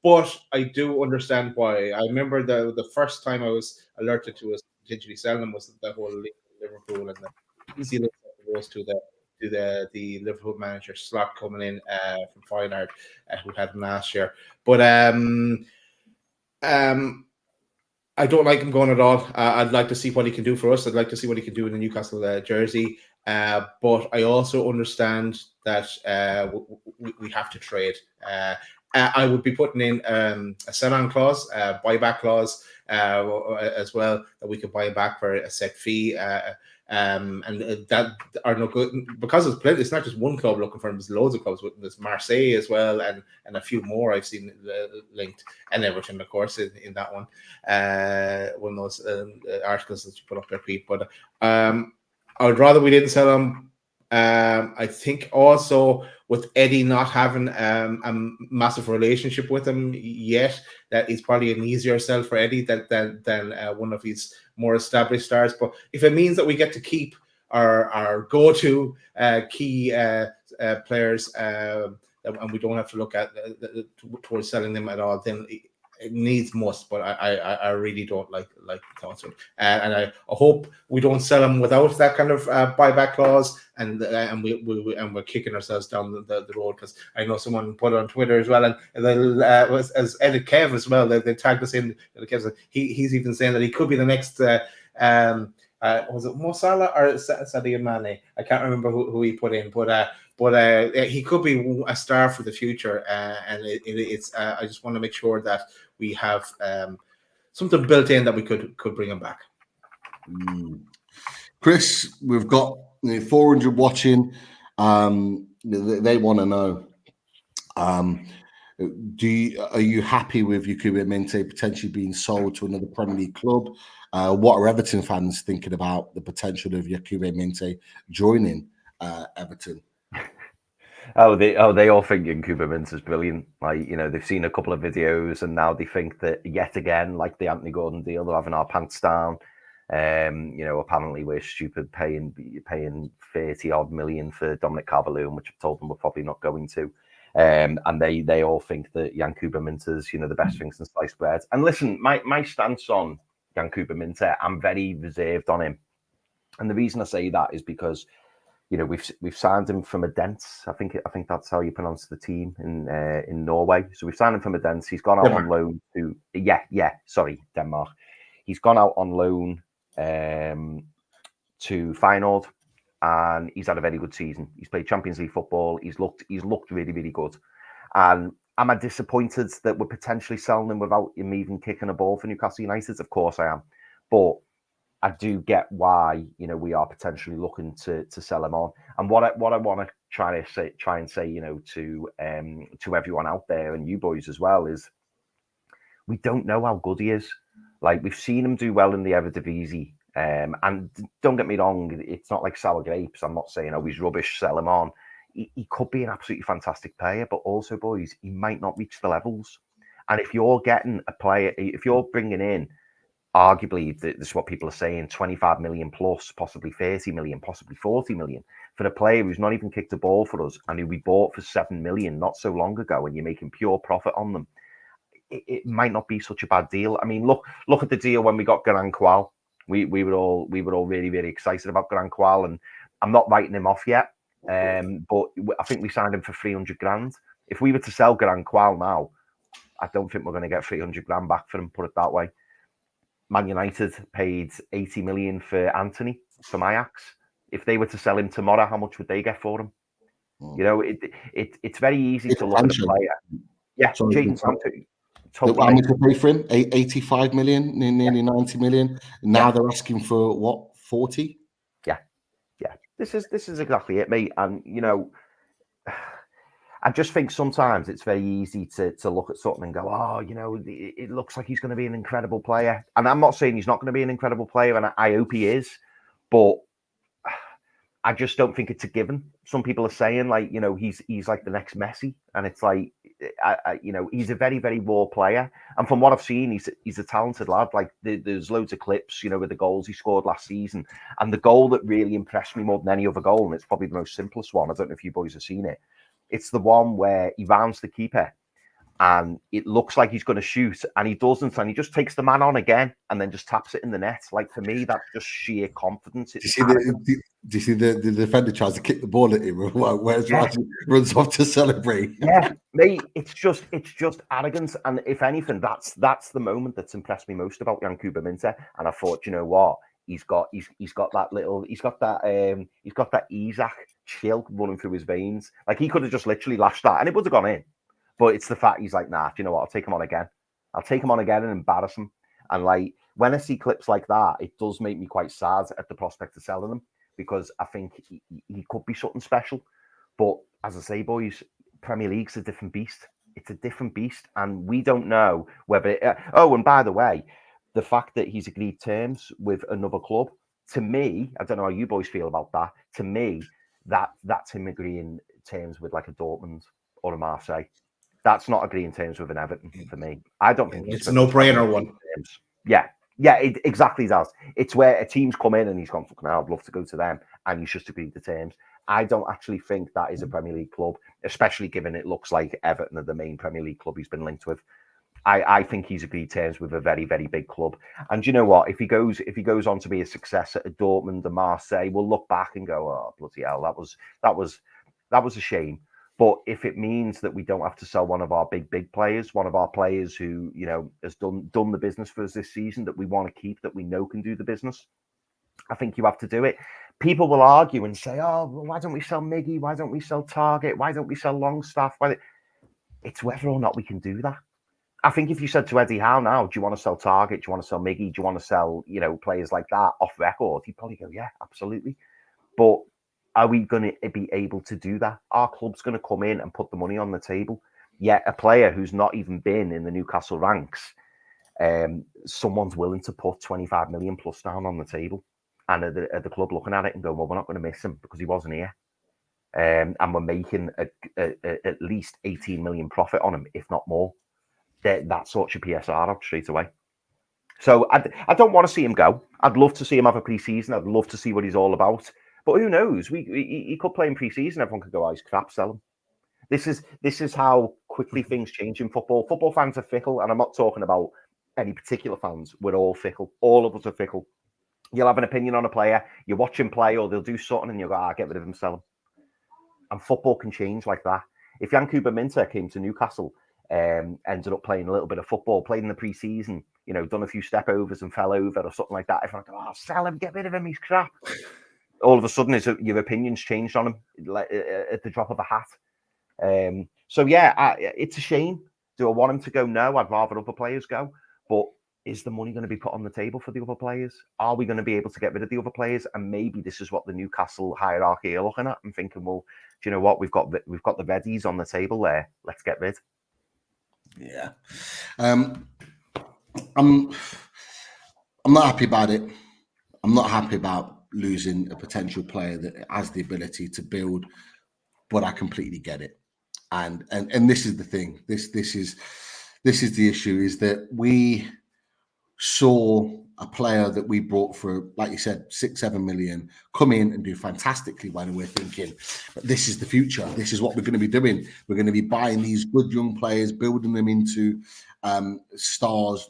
but I do understand why. I remember the first time I was alerted to us potentially selling them was the whole Liverpool and the easy list that goes to the Liverpool manager slot coming in from Feyenoord, who had him last year. But I don't like him going at all. I'd like to see what he can do for us. I'd like to see what he can do in the Newcastle jersey. But I also understand that we have to trade. I would be putting in a sell-on clause, buyback clause as well, that we could buy back for a set fee. And that are no good because it's not just one club looking for him. There's loads of clubs. There's Marseille as well, and a few more I've seen linked, and Everton, of course, in that one. One of those articles that you put up there, Pete. But I would rather we didn't sell him. I think also with Eddie not having a massive relationship with him yet, that is probably an easier sell for Eddie than one of his more established stars. But if it means that we get to keep our go-to key players, and we don't have to look at towards selling them at all, then it needs must. But I really don't like the thoughts of it, and I hope we don't sell them without that kind of buyback clause, and we're kicking ourselves down the road, because I know someone put it on Twitter as well, and as Elliot Kev as well, they tagged us in. He's even saying that he could be the next. Was it Mo Salah or Sadio Mane? I can't remember who he put in, but he could be a star for the future, and it's. I just want to make sure that we have something built in that we could bring him back. Chris, we've got 400 watching. They want to know. Are you happy with Yankuba Minteh potentially being sold to another Premier League club? What are Everton fans thinking about the potential of Yankuba Minteh joining Everton? They all think Yankuba Minteh is brilliant. Like, they've seen a couple of videos, and now they think that yet again, like the Anthony Gordon deal, they're having our pants down. Apparently we're stupid paying 30 odd million for Dominic Calvert-Lewin, which I've told them we're probably not going to. And they all think that Yankuba Minteh is, the best thing since sliced bread. And listen, my stance on Yankuba Minteh, I'm very reserved on him. And the reason I say that is because, we've signed him from Odense. I think that's how you pronounce the team in Norway. So we've signed him from Odense. He's gone out on loan to Denmark. He's gone out on loan to Feyenoord, and he's had a very good season. He's played Champions League football. He's looked really, really good. And am I disappointed that we're potentially selling him without him even kicking a ball for Newcastle United? Of course I am. But I do get why, we are potentially looking to sell him on. And what I want to try and say, to everyone out there, and you boys as well, is we don't know how good he is. Like, we've seen him do well in the Eredivisie. And don't get me wrong, it's not like sour grapes. I'm not saying, he's rubbish, sell him on. He could be an absolutely fantastic player, but also, boys, he might not reach the levels. And if you're getting a player, if you're bringing in, arguably, this is what people are saying, 25 million plus, possibly 30 million, possibly 40 million, for a player who's not even kicked a ball for us and who we bought for 7 million not so long ago, and you're making pure profit on them, it might not be such a bad deal. I mean, look at the deal when we got Garang Kual. We were all really, really excited about Garang Kual, and I'm not writing him off yet. But I think we signed him for 300 grand. If we were to sell Garang Kual now, I don't think we're going to get 300 grand back for him, put it that way. Man United paid 80 million for Anthony from Ajax. If they were to sell him tomorrow, how much would they get for him? It's very easy to look at a player. Yeah, Jadon Sancho. Totally. How much to pay for him? 85 million, nearly 90 million. Now they're asking for what, 40? Yeah. This is exactly it, mate. And I just think sometimes it's very easy to look at something and go, it looks like he's going to be an incredible player. And I'm not saying he's not going to be an incredible player, and I hope he is, but I just don't think it's a given. Some people are saying, like, he's like the next Messi, and it's like, he's a very, very raw player. And from what I've seen, he's a talented lad. Like, there's loads of clips, with the goals he scored last season. And the goal that really impressed me more than any other goal, and it's probably the most simplest one, I don't know if you boys have seen it, it's the one where he rounds the keeper and it looks like he's going to shoot, and he doesn't, and he just takes the man on again and then just taps it in the net. Like, for me, that's just sheer confidence. Do you see the defender tries to kick the ball at him, whereas runs off to celebrate? Yeah, mate, it's just arrogance. And if anything, that's the moment that's impressed me most about Yankuba Minteh. And I thought, you know what, he's got that Isaac chill running through his veins. Like, he could have just literally lashed that and it would have gone in. But it's the fact he's like, nah, do you know what? I'll take him on again. And embarrass him. And like, when I see clips like that, it does make me quite sad at the prospect of selling him, because I think he could be something special. But as I say, boys, Premier League's a different beast. It's a different beast. And we don't know whether... and by the way, the fact that he's agreed terms with another club, to me, I don't know how you boys feel about that. To me, that's him agreeing terms with like a Dortmund or a Marseille. That's not agreeing terms with an Everton for me. I don't think it's a no-brainer one. Yeah, Yeah, it exactly does. It's where a team's come in and he's gone, fucking hell, I'd love to go to them, and he's just agreed the terms. I don't actually think that is a Premier League club, especially given it looks like Everton are the main Premier League club he's been linked with. I think he's agreed terms with a very, very big club. And you know what? If he goes on to be a success at Dortmund and Marseille, we'll look back and go, oh, bloody hell, that was a shame. But if it means that we don't have to sell one of our big players, one of our players who, you know, has done the business for us this season, that we want to keep, that we know can do the business, I think you have to do it. People will argue and say, oh, well, why don't we sell Miggy? Why don't we sell Target? Why don't we sell Longstaff? It's whether or not we can do that. I think if you said to Eddie Howe now, do you want to sell Target? Do you want to sell Miggy? Do you want to sell, you know, players like that off record? He'd probably go, yeah, absolutely. But are we going to be able to do that? Our club's going to come in and put the money on the table. Yet a player who's not even been in the Newcastle ranks, someone's willing to put 25 million plus down on the table. And at the club looking at it and going, well, we're not going to miss him because he wasn't here. And we're making at least 18 million profit on him, if not more. That sorts your PSR out straight away. So I don't want to see him go. I'd love to see him have a pre-season. I'd love to see what he's all about. But who knows? He could play in pre-season. Everyone could go, oh, he's crap, sell him. This is how quickly things change in football. Football fans are fickle, and I'm not talking about any particular fans. We're all fickle. All of us are fickle. You'll have an opinion on a player. You watch him play, or they'll do something, and you'll go, get rid of him, sell him. And football can change like that. If Yankuba Minteh came to Newcastle, ended up playing a little bit of football, played in the pre-season, you know, done a few step overs and fell over or something like that, everyone go, oh, sell him, get rid of him, he's crap. All of a sudden, your opinion's changed on him at the drop of a hat. So yeah, it's a shame. Do I want him to go? No, I'd rather other players go. But is the money going to be put on the table for the other players? Are we going to be able to get rid of the other players? And maybe this is what the Newcastle hierarchy are looking at and thinking, well, do you know what? We've got the readies on the table there. Let's get rid. Yeah. I'm not happy about it. I'm not happy about losing a potential player that has the ability to build, but I completely get it. And this is the thing. This is the issue, is that we saw a player that we brought for, like you said, 6-7 million, come in and do fantastically well, and we're thinking, this is the future. This is what we're going to be doing. We're going to be buying these good young players, building them into stars,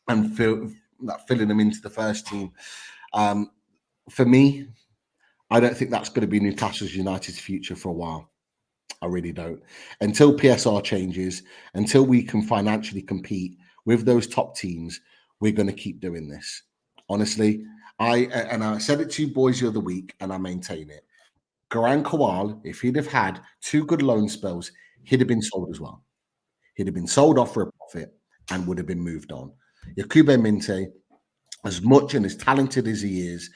and filling them into the first team. For me, I don't think that's going to be Newcastle United's future for a while. I really don't. Until PSR changes, until we can financially compete with those top teams, we're going to keep doing this. Honestly, I said it to you boys the other week, and I maintain it. Garang Kowal, if he'd have had 2 good loan spells, he'd have been sold as well. He'd have been sold off for a profit and would have been moved on. Yankuba Minteh, as much and as talented as he is,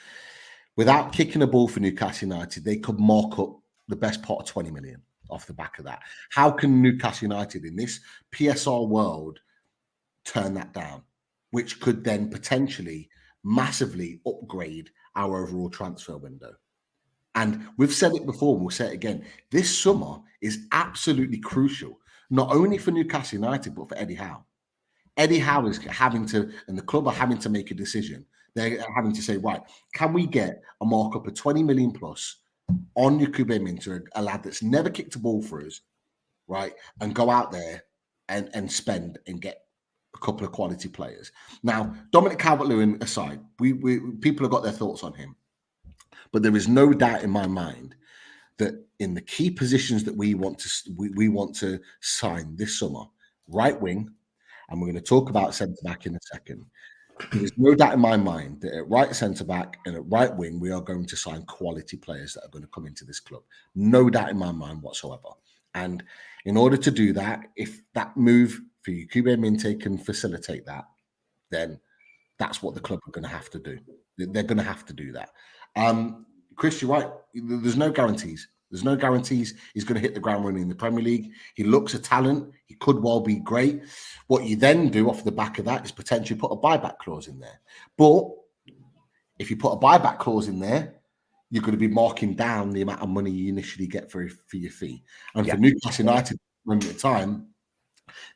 without kicking a ball for Newcastle United, they could mark up the best part of 20 million off the back of that. How can Newcastle United in this PSR world turn that down, which could then potentially massively upgrade our overall transfer window? And we've said it before, and we'll say it again. This summer is absolutely crucial, not only for Newcastle United, but for Eddie Howe. Eddie Howe is having to, and the club are having to make a decision. They're having to say, right, can we get a markup of 20 million plus on Yankuba Minteh, a lad that's never kicked a ball for us, right, and go out there and spend and get a couple of quality players. Now, Dominic Calvert-Lewin aside, we people have got their thoughts on him, but there is no doubt in my mind that in the key positions that we want to sign this summer, right wing, and we're going to talk about centre back in a second. There's no doubt in my mind that at right centre back and at right wing, we are going to sign quality players that are going to come into this club. No doubt in my mind whatsoever. And in order to do that, if that move for Yankuba Minteh can facilitate that, then that's what the club are going to have to do. They're going to have to do that. Chris, you're right. There's no guarantees. There's no guarantees he's going to hit the ground running in the Premier League. He looks a talent. He could well be great. What you then do off the back of that is potentially put a buyback clause in there. But if you put a buyback clause in there, you're going to be marking down the amount of money you initially get for your fee. And for Newcastle United, at the time,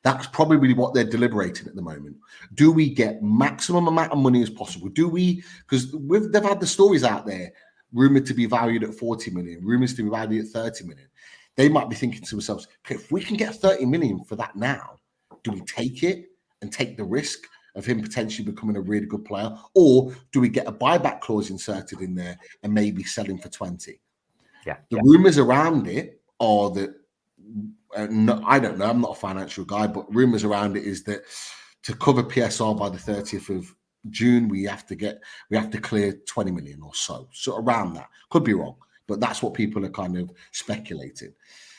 That's probably what they're deliberating at the moment. Do we get maximum amount of money as possible? Do we, because they've had the stories out there, rumored to be valued at 40 million, rumors to be valued at 30 million. They might be thinking to themselves, okay, if we can get 30 million for that now, do we take it and take the risk of him potentially becoming a really good player? Or do we get a buyback clause inserted in there and maybe sell him for 20? The rumors around it are that, no, I don't know, I'm not a financial guy, but rumors around it is that to cover PSR by the 30th of June, we have to clear 20 million or so. So around that. Could be wrong, but that's what people are kind of speculating.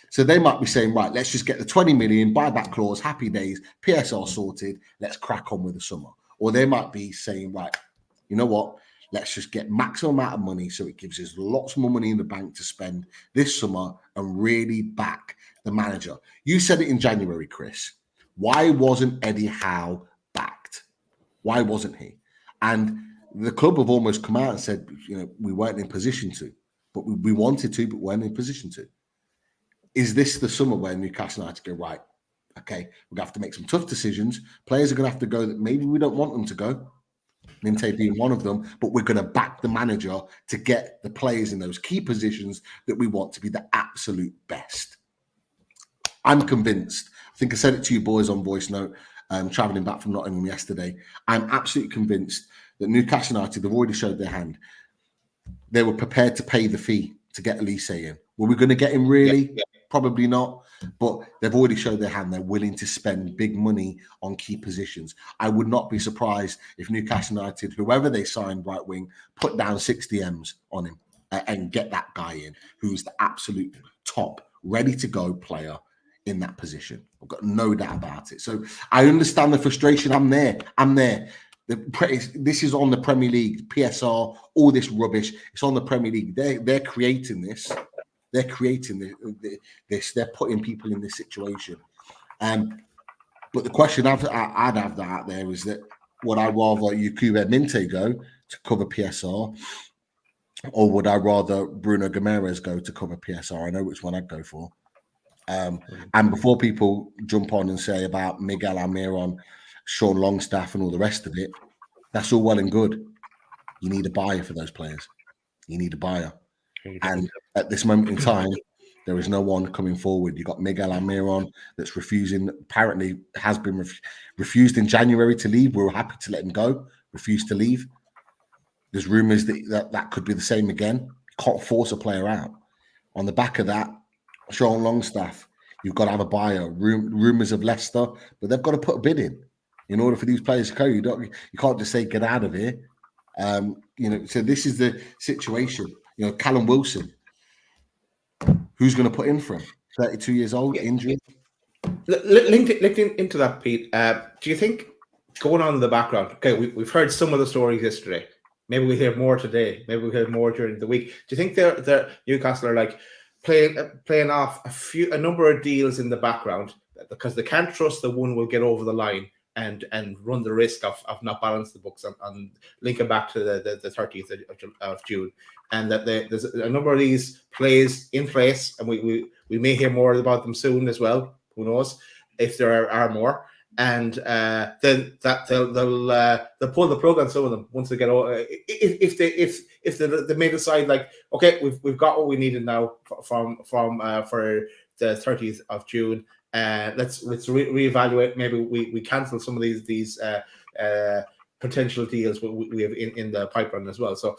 So they might be saying, right, let's just get the 20 million, buyback clause, happy days, PSR sorted, let's crack on with the summer. Or they might be saying, right, you know what, let's just get maximum amount of money so it gives us lots more money in the bank to spend this summer and really back the manager. You said it in January, Chris. Why wasn't Eddie Howe backed? Why wasn't he? And the club have almost come out and said, you know, we weren't in position to, but we wanted to, but weren't in position to. Is this the summer where Newcastle United go, right, okay, we're going to have to make some tough decisions. Players are going to have to go that maybe we don't want them to go. Minteh being one of them, but we're going to back the manager to get the players in those key positions that we want to be the absolute best. I'm convinced. I think I said it to you boys on voice note, travelling back from Nottingham yesterday. I'm absolutely convinced that Newcastle United have already showed their hand. They were prepared to pay the fee to get Elise in. Were we going to get him really? Yeah. Probably not. But they've already showed their hand. They're willing to spend big money on key positions. I would not be surprised if Newcastle United, whoever they signed right wing, put down 60 M's on him and get that guy in, who's the absolute top, ready to go player in that position. I've got no doubt about it. So I understand the frustration. I'm there. This is on the Premier League, PSR, all this rubbish. It's on the Premier League. They're creating this. They're creating this. They're putting people in this situation. But the question I'd have that out there is that would I rather Yankuba Minteh go to cover PSR, or would I rather Bruno Guimaraes go to cover PSR? I know which one I'd go for. And before people jump on and say about Miguel Almiron, Sean Longstaff, and all the rest of it, that's all well and good. You need a buyer for those players. You need a buyer. And at this moment in time, there is no one coming forward. You've got Miguel Almiron that's refusing, apparently has been refused in January to leave. We were happy to let him go, refused to leave. There's rumours that could be the same again. You can't force a player out. On the back of that, Sean Longstaff, you've got to have a buyer. Rumours of Leicester, but they've got to put a bid in order for these players to go. You can't just say, get out of here. So this is the situation. Callum Wilson, who's going to put in for him? 32 years old, injured. Linked into that, Pete, do you think, going on in the background, okay, we've heard some of the stories yesterday. Maybe we'll hear more today. Maybe we'll hear more during the week. Do you think they're Newcastle are like playing off a number of deals in the background because they can't trust that one will get over the line and run the risk of not balance the books and link it back to the 30th of June, and that there's a number of these plays in place, and we may hear more about them soon as well. Who knows if there are more, and then that they'll pull the plug on some of them once they get over. If they may decide like, okay, we've got what we needed now for the 30th of June. Let's reevaluate. Maybe we cancel some of these potential deals we have in the pipeline as well. So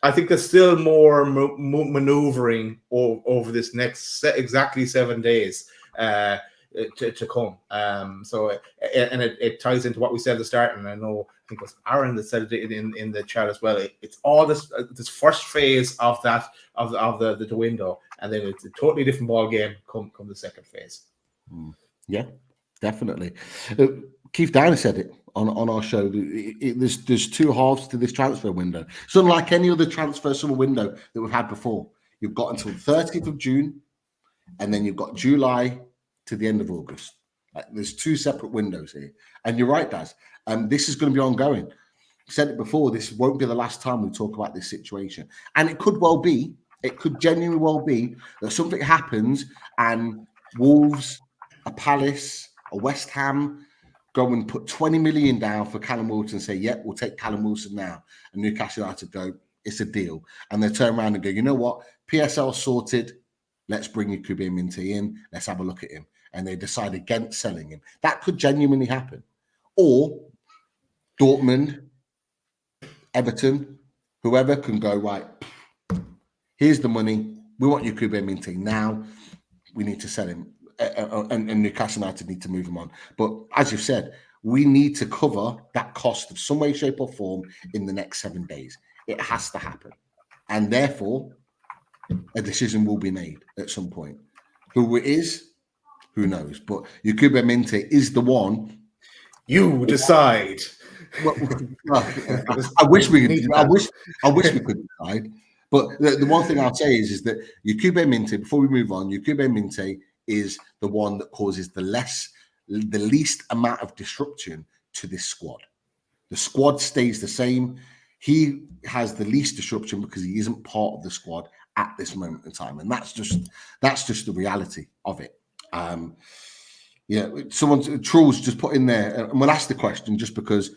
I think there's still more maneuvering over this next exactly 7 days to come. It ties into what we said at the start, and I think it was Aaron that said it in the chat as well. It's all this first phase of the window, and then it's a totally different ball game come the second phase. Yeah, definitely. Keith Downer said it on our show. There's two halves to this transfer window. It's unlike any other transfer summer window that we've had before. You've got until the 30th of June, and then you've got July to the end of August. There's two separate windows here. And you're right, Daz. This is going to be ongoing. I said it before, this won't be the last time we talk about this situation. And it could genuinely well be that something happens and Wolves, a Palace, a West Ham go and put 20 million down for Callum Wilson and say, yeah, we'll take Callum Wilson now. And Newcastle United go, it's a deal. And they turn around and go, you know what? PSL sorted. Let's bring Yankuba Minteh in. Let's have a look at him. And they decide against selling him. That could genuinely happen. Or Dortmund, Everton, whoever can go, right, here's the money. We want Yankuba Minteh now. We need to sell him. And Newcastle United need to move him on. But as you've said, we need to cover that cost of some way, shape, or form in the next 7 days. It has to happen. And therefore, a decision will be made at some point. Who it is, who knows? But Yankuba Minteh is the one. You decide. Well, I wish we could. I wish we could decide. But the one thing I'll say is that Yankuba Minteh, before we move on, Yankuba Minteh is the one that causes the least amount of disruption to this squad. The squad stays the same. He has the least disruption because he isn't part of the squad at this moment in time, and that's just the reality of it. Truls just put in there, and we'll ask the question just because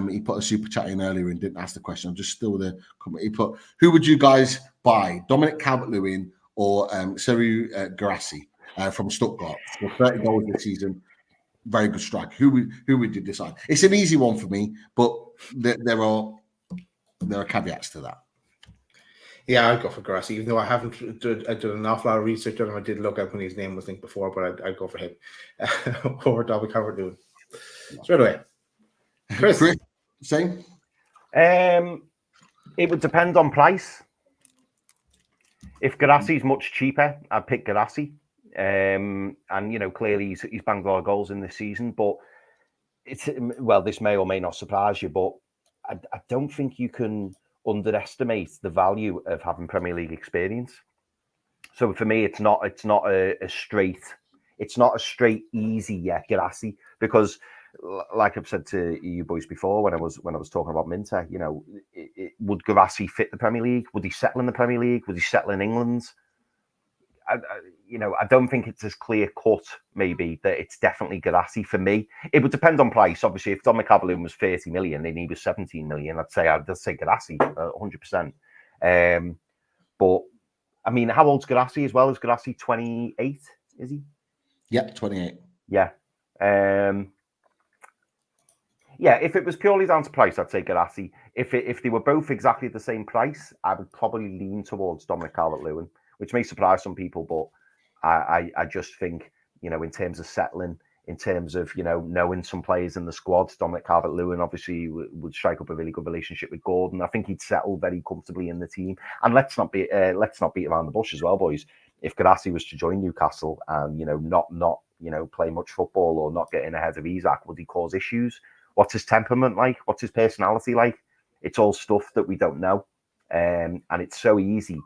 he put a super chat in earlier and didn't ask the question. I'm just still there. He put, who would you guys buy, Dominic Calvert-Lewin or Serhou Guirassy from Stuttgart for 30 goals this season? Very good strike. Who would you decide? It's an easy one for me, but there are caveats to that. Yeah, I'd go for Guirassy, even though I haven't done an awful lot of research on him. I did look up when his name was linked before, but I'd go for him over Dominic Calvert-Lewin. Straight away. Chris, same? It would depend on price. If Guirassy's much cheaper, I'd pick Guirassy. And, clearly he's banged a lot of goals in this season, but this may or may not surprise you, but I don't think you can underestimate the value of having Premier League experience. So for me, it's not a straight easy Guirassy, because like I've said to you boys before when I was talking about Minteh, would Guirassy fit the Premier League? Would he settle in the Premier League? Would he settle in England? I don't think it's as clear cut, maybe, that it's definitely Guirassy for me. It would depend on price. Obviously, if Dominic Calvert-Lewin was 30 million and he was 17 million, I'd say Guirassy 100%. But I mean, how old's Guirassy as well? Is Guirassy 28? Is he? Yeah, 28. Yeah. If it was purely down to price, I'd say Guirassy. If they were both exactly the same price, I would probably lean towards Dominic Calvert-Lewin, which may surprise some people, but I just think, in terms of settling, in terms of, knowing some players in the squad, Dominic Calvert-Lewin obviously would strike up a really good relationship with Gordon. I think he'd settle very comfortably in the team. And let's not beat around the bush as well, boys. If Guirassy was to join Newcastle and, not play much football or not getting ahead of Isak, would he cause issues? What's his temperament like? What's his personality like? It's all stuff that we don't know. And it's so easy,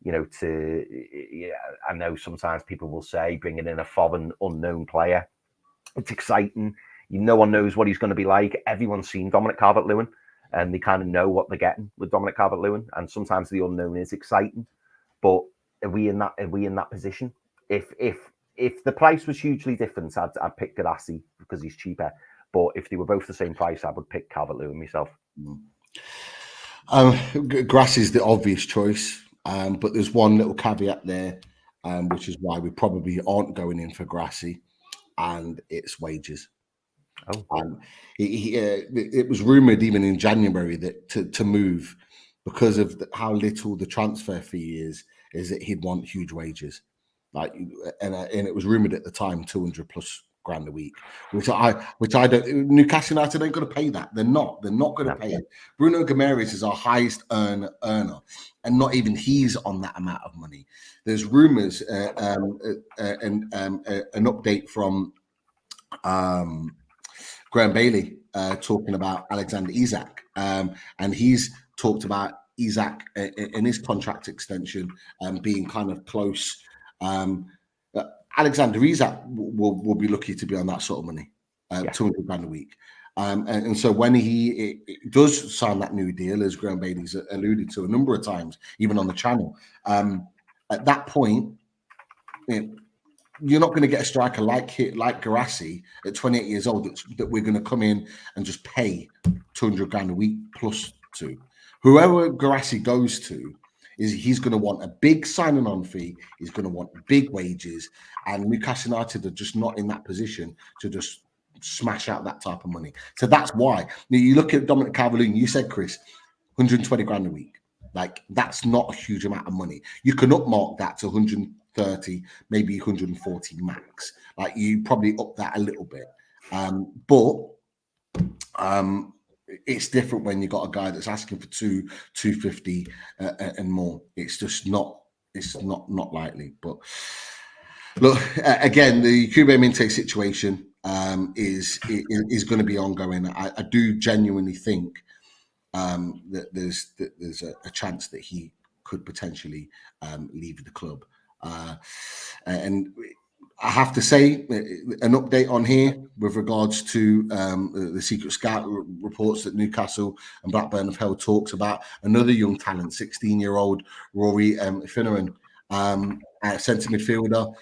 I know sometimes people will say bringing in a foreign unknown player, it's exciting. No one knows what he's going to be like. Everyone's seen Dominic Calvert-Lewin and they kind of know what they're getting with Dominic Calvert-Lewin. And sometimes the unknown is exciting. But are we in that position? If the price was hugely different, I'd pick Guirassy because he's cheaper. But if they were both the same price, I would pick Calvert-Lewin myself. Guirassy is the obvious choice. But there's one little caveat there, which is why we probably aren't going in for Guirassy, and it's wages. It was rumoured even in January that to move, because of how little the transfer fee is that he'd want huge wages. And it was rumoured at the time 200 plus grand a week, which I don't. Newcastle United ain't going to pay that. They're not going to pay it. Bruno Guimaraes is our highest earner, and not even he's on that amount of money. There's rumours and an update from Graham Bailey talking about Alexander Isak, and he's talked about Isak in his contract extension being kind of close. Alexander Isak will be lucky to be on that sort of money, 200 grand a week. And so when he does sign that new deal, as Graham Bailey's alluded to a number of times, even on the channel, at that point, you're not going to get a striker like Garassi at 28 years old that we're going to come in and just pay 200 grand a week plus to. Whoever Garassi goes to, he's going to want a big signing on fee. He's going to want big wages, and Newcastle United are just not in that position to just smash out that type of money. So that's why you look at Dominic Calvert-Lewin. You said, Chris, 120 grand a week. Like, that's not a huge amount of money. You can upmark that to 130, maybe 140 max. Like, you probably up that a little bit, but it's different when you got a guy that's asking for 250 and more. It's just not. It's not likely. But look, again, the Yankuba Minteh situation is going to be ongoing. I do genuinely think that there's a chance that he could potentially leave the club, and I have to say, an update on here with regards to the Secret Scout reports that Newcastle and Blackburn have held talks about another young talent, 16-year-old Rory Finneran, centre midfielder.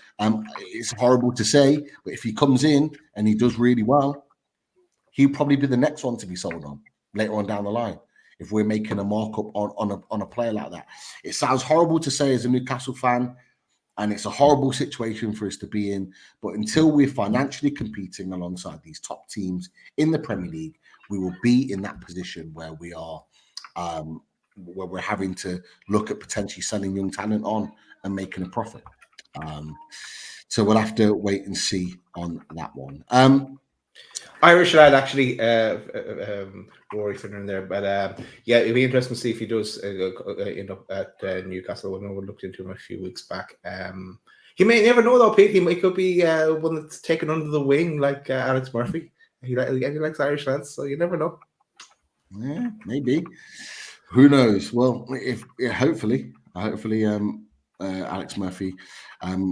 It's horrible to say, but if he comes in and he does really well, he'll probably be the next one to be sold on later on down the line. If we're making a markup on a player like that, it sounds horrible to say as a Newcastle fan. And it's a horrible situation for us to be in. But until we're financially competing alongside these top teams in the Premier League, we will be in that position where we are, where we're having to look at potentially selling young talent on and making a profit. So we'll have to wait and see on that one. Irish lad, actually, Rory Finneran there, but yeah, it'd be interesting to see if he does end up at Newcastle. I know we looked into him a few weeks back. He may never know though, Pete. He could be one that's taken under the wing, like Alex Murphy. He likes Irish lads, so you never know. Yeah, maybe. Who knows? Well, hopefully, Alex Murphy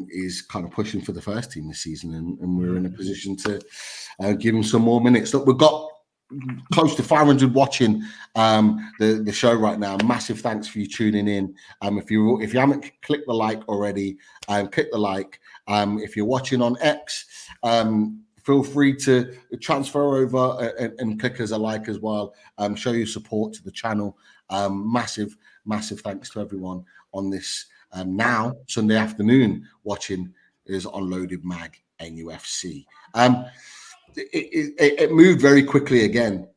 is kind of pushing for the first team this season, and we're in a position to give him some more minutes. Look, we've got close to 500 watching the show right now. Massive thanks for you tuning in. If you haven't clicked the like already, click the like. If you're watching on X, feel free to transfer over and click as a like as well. Show your support to the channel. Massive thanks to everyone on this now Sunday afternoon watching is Unloaded Mag NUFC. It moved very quickly again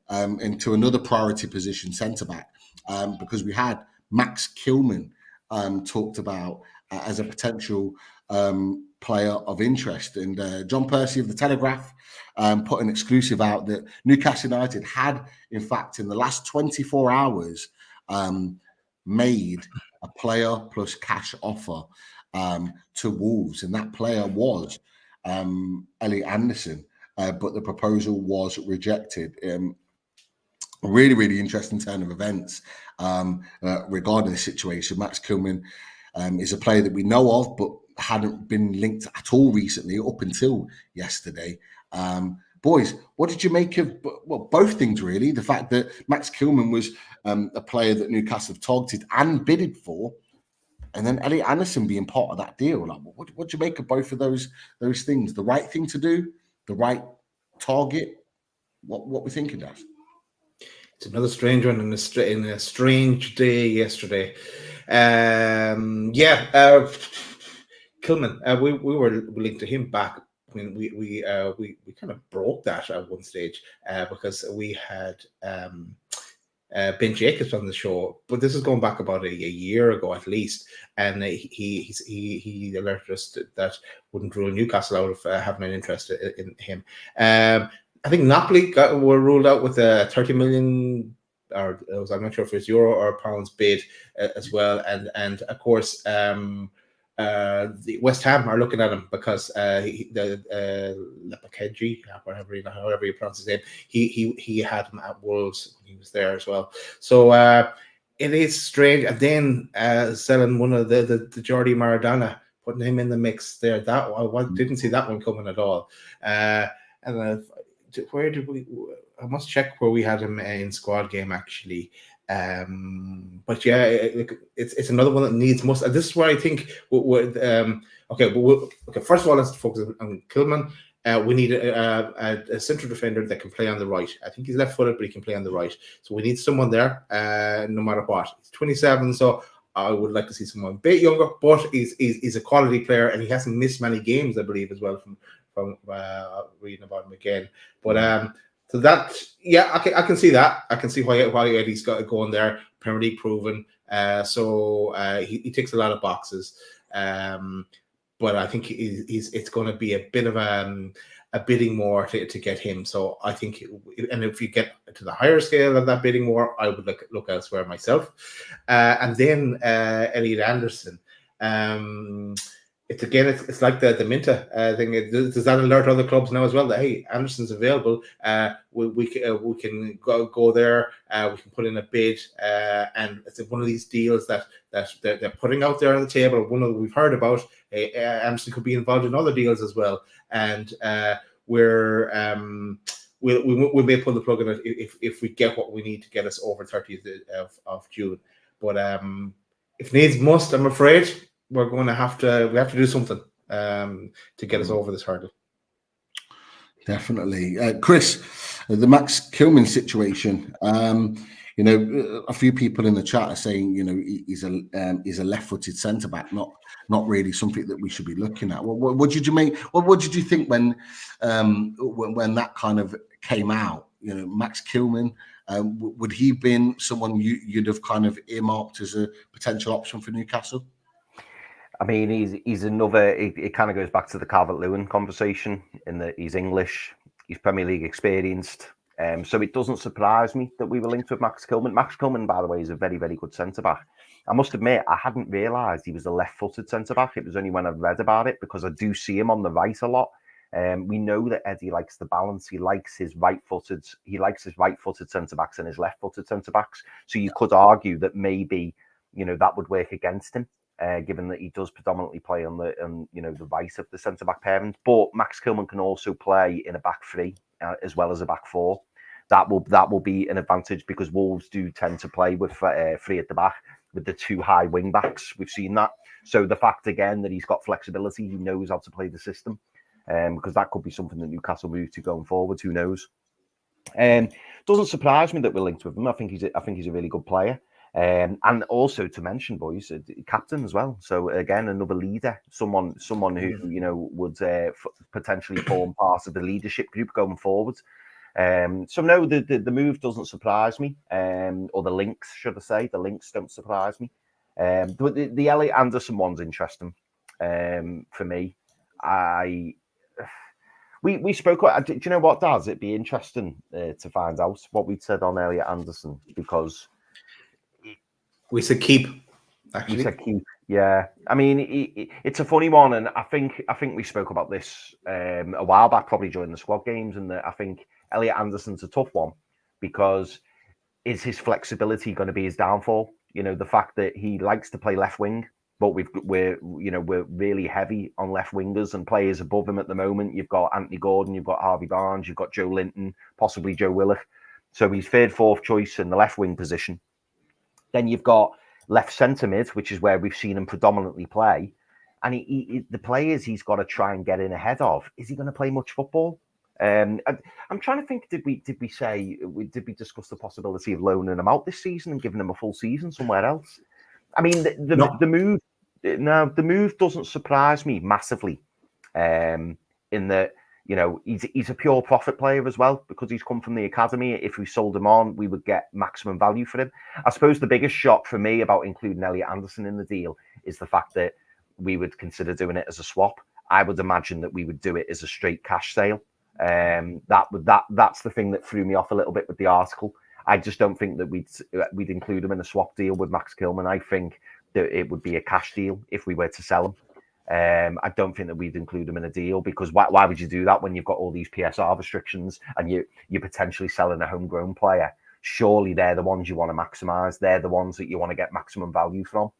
into another priority position, centre back, because we had Max Kilman talked about as a potential player of interest, and John Percy of the Telegraph put an exclusive out that Newcastle United had, in fact, in the last 24 hours, made a player plus cash offer to Wolves, and that player was Elliot Anderson, but the proposal was rejected. Really interesting turn of events regarding the situation. Max Kilman is a player that we know of, but hadn't been linked at all recently up until yesterday. Boys, what did you make of both things, really? The fact that Max Kilman was a player that Newcastle have targeted and bidded for, and then Elliot Anderson being part of that deal. Like, what do you make of both of those things? The right thing to do, the right target. What we're thinking, Dad? It's another strange one in a strange day yesterday. Kilman, we were linked to him back. I mean, we kind of broke that at one stage because we had Ben Jacobs on the show, but this is going back about a year ago at least, and he alerted us that wouldn't rule Newcastle out of having an interest in him. I think Napoli were ruled out with a 30 million, or I'm not sure if it's euro or pounds bid as well, and of course the West Ham are looking at him because Lepakeji, however you pronounce his name, he had him at Wolves when he was there as well. So it is strange. And then selling one of the Jordi Maradona, putting him in the mix there. That I didn't see that one coming at all. And where did we? I must check where we had him in squad game actually. But yeah, it's another one that needs must. And this is where I think first of all, let's focus on Kilman. We need a central defender that can play on the right. I think he's left-footed, but he can play on the right. So we need someone there, no matter what. He's 27, so I would like to see someone a bit younger, but he's a quality player, and he hasn't missed many games, I believe, as well from reading about him again. But so that, yeah, I can see that. I can see why Eddie's got it going there. Premier League proven. So he ticks a lot of boxes. But I think it's going to be a bit of a bidding war to get him. So I think, and if you get to the higher scale of that bidding war, I would look elsewhere myself. And then Elliot Anderson. It's like the Minteh thing. Does that alert other clubs now as well that, hey, Anderson's available? We can go there. We can put in a bid, and it's one of these deals that they're putting out there on the table. One that we've heard about. Anderson could be involved in other deals as well, and we may pull the plug on it if we get what we need to get us over 30th of June. But if needs must, I'm afraid we're going to have to do something to get us over this hurdle. Definitely, Chris. The Max Kilman situation. A few people in the chat are saying, he's a left-footed centre back, not really something that we should be looking at. What did you make? What did you think when that kind of came out? Max Kilman, would he have been someone you'd have kind of earmarked as a potential option for Newcastle? I mean, he's another. It kind of goes back to the Calvert-Lewin conversation in that he's English, he's Premier League experienced. So it doesn't surprise me that we were linked with Max Kilman. Max Kilman, by the way, is a very, very good centre-back. I must admit, I hadn't realised he was a left-footed centre-back. It was only when I read about it, because I do see him on the right a lot. We know that Eddie likes the balance. He likes his right-footed centre-backs and his left-footed centre-backs. So you could argue that maybe, that would work against him, given that he does predominantly play on the right of the centre-back pairing. But Max Kilman can also play in a back three as well as a back four. That will be an advantage, because Wolves do tend to play with three at the back with the two high wing backs. We've seen that. So the fact again that he's got flexibility, he knows how to play the system, because that could be something that Newcastle move to going forward. Who knows? Doesn't surprise me that we're linked with him. I think he's a really good player. And also to mention, boys, captain as well. So again, another leader, someone who would potentially form part of the leadership group going forward. So no, the move doesn't surprise me, or the links, should I say? The links don't surprise me. The Elliot Anderson one's interesting for me. We spoke about. Do you know what, Daz? It'd be interesting to find out what we'd said on Elliot Anderson, because we said keep. Actually, we said keep. Yeah, I mean it's a funny one, and I think we spoke about this a while back, probably during the squad games, and that I think Elliot Anderson's a tough one, because is his flexibility going to be his downfall? The fact that he likes to play left wing, but we're really heavy on left wingers and players above him at the moment. You've got Anthony Gordon, you've got Harvey Barnes, you've got Joe Linton, possibly Joe Willock. So he's third, fourth choice in the left wing position. Then you've got left centre mid, which is where we've seen him predominantly play. And the players he's got to try and get in ahead of, is he going to play much football? I'm trying to think, did we discuss the possibility of loaning him out this season and giving him a full season somewhere else? I mean, the move doesn't surprise me massively, in that, he's a pure profit player as well, because he's come from the academy. If we sold him on, we would get maximum value for him. I suppose the biggest shock for me about including Elliot Anderson in the deal is the fact that we would consider doing it as a swap. I would imagine that we would do it as a straight cash sale. That's the thing that threw me off a little bit with the article. I just don't think that we'd include him in a swap deal with Max Kilman. I think that it would be a cash deal if we were to sell him. I don't think that we'd include him in a deal, because why would you do that when you've got all these PSR restrictions and you're potentially selling a homegrown player? Surely they're the ones you want to maximise. They're the ones that you want to get maximum value from.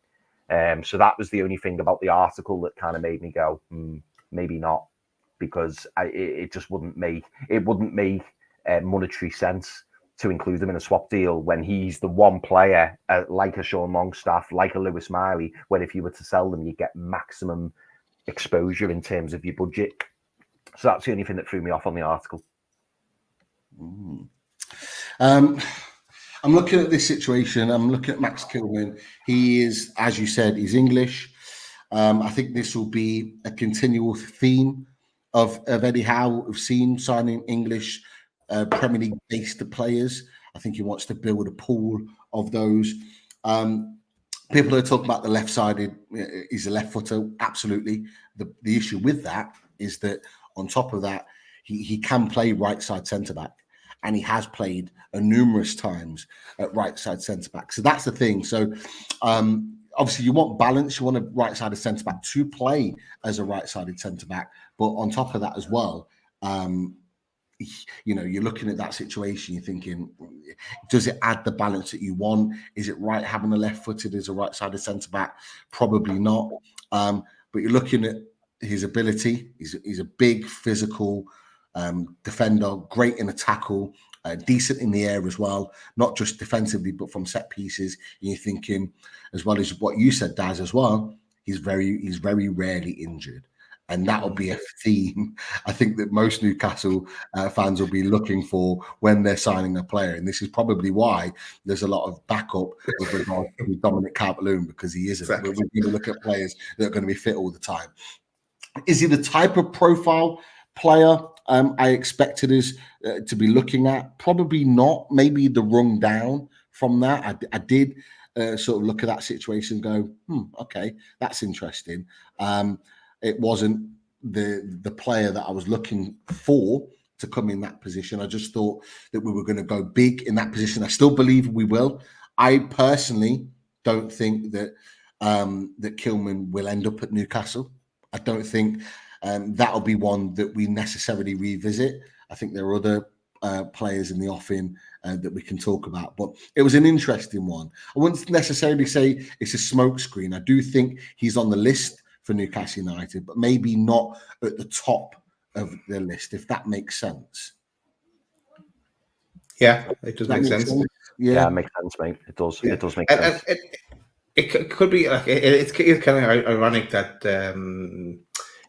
So that was the only thing about the article that kind of made me go, maybe not, because it just wouldn't make monetary sense to include him in a swap deal when he's the one player like a Sean Longstaff, like a Lewis Miley, when if you were to sell them, you get maximum exposure in terms of your budget. So that's the only thing that threw me off on the article. I'm looking at this situation. I'm looking at Max Kilman. He is, as you said, he's English. I think this will be a continual theme of Eddie Howe. We've seen signing English Premier League-based players. I think he wants to build a pool of those. People are talking about the left-sided. He's a left footer. Absolutely. The issue with that is that on top of that, he can play right side centre back, and he has played numerous times at right side centre back. So that's the thing. So obviously you want balance. You want a right sided centre back to play as a right sided centre back, but on top of that as well, you're looking at that situation, you're thinking, does it add the balance that you want? Is it right having a left-footed as a right-sided centre-back? Probably not. But you're looking at his ability. He's a big, physical defender, great in a tackle, decent in the air as well, not just defensively, but from set pieces. And you're thinking, as well as what you said, Daz, as well, he's very rarely injured. And that will be a theme, I think, that most Newcastle fans will be looking for when they're signing a player. And this is probably why there's a lot of backup with regard to Dominic Calvert-Lewin, because he isn't. Exactly. We're going to look at players that are going to be fit all the time. Is he the type of profile player I expected us to be looking at? Probably not. Maybe the rung down from that. I did sort of look at that situation and go, okay, that's interesting. It wasn't the player that I was looking for to come in that position. I just thought that we were going to go big in that position. I still believe we will. I personally don't think that that Kilman will end up at Newcastle. I don't think that'll be one that we necessarily revisit. I think there are other players in the offing that we can talk about. But it was an interesting one. I wouldn't necessarily say it's a smokescreen. I do think he's on the list for Newcastle United, but maybe not at the top of the list, if that makes sense. Yeah, it does make sense. Yeah, it makes sense, mate. It does. Yeah. It does make sense. It could be like it's kind of ironic that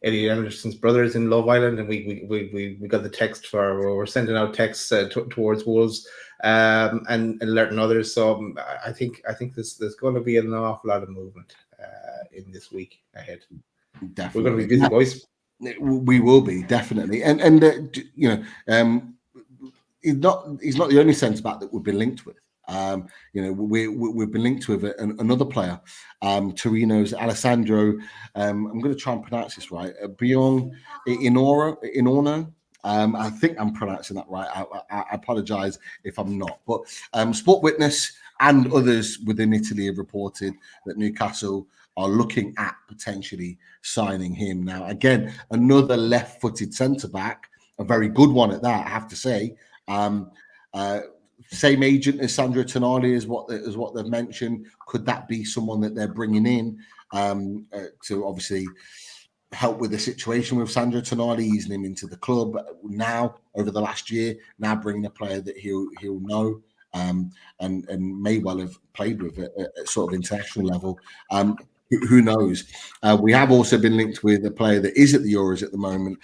Elliot Anderson's brother is in Love Island, and we got the text we're sending out texts towards Wolves and alerting others. So I think there's going to be an awful lot of movement in this week ahead. Definitely. We're going to be busy, boys. We will be, definitely. And he's not the only centre back that we've been linked with. We've been linked with another player, Torino's Alessandro. I'm going to try and pronounce this right. Bjorn Inorno. I think I'm pronouncing that right. I apologise if I'm not. But Sport Witness and others within Italy have reported that Newcastle are looking at potentially signing him. Now, again, another left-footed centre-back, a very good one at that, I have to say. Same agent as Sandro Tonali is what they've mentioned. Could that be someone that they're bringing in to obviously help with the situation with Sandro Tonali, easing him into the club now over the last year, now bringing a player that he'll know and may well have played with at sort of international level. Who knows? We have also been linked with a player that is at the Euros at the moment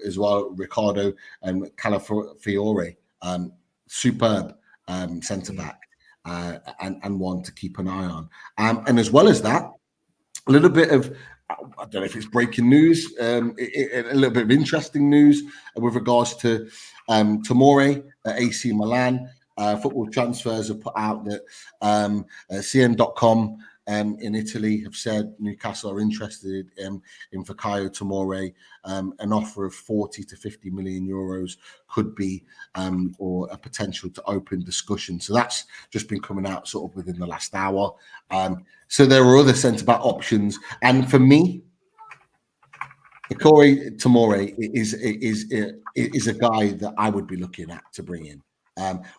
as well, Riccardo Calafiore, superb centre-back and one to keep an eye on. And as well as that, a little bit of, I don't know if it's breaking news, a little bit of interesting news with regards to Tomori at AC Milan. Football Transfers have put out that CN.com in Italy have said Newcastle are interested in Fikayo Tomori. An offer of 40 to 50 million euros could be or a potential to open discussion. So that's just been coming out sort of within the last hour. So there are other centre-back options. And for me, Fikayo Tomori is a guy that I would be looking at to bring in.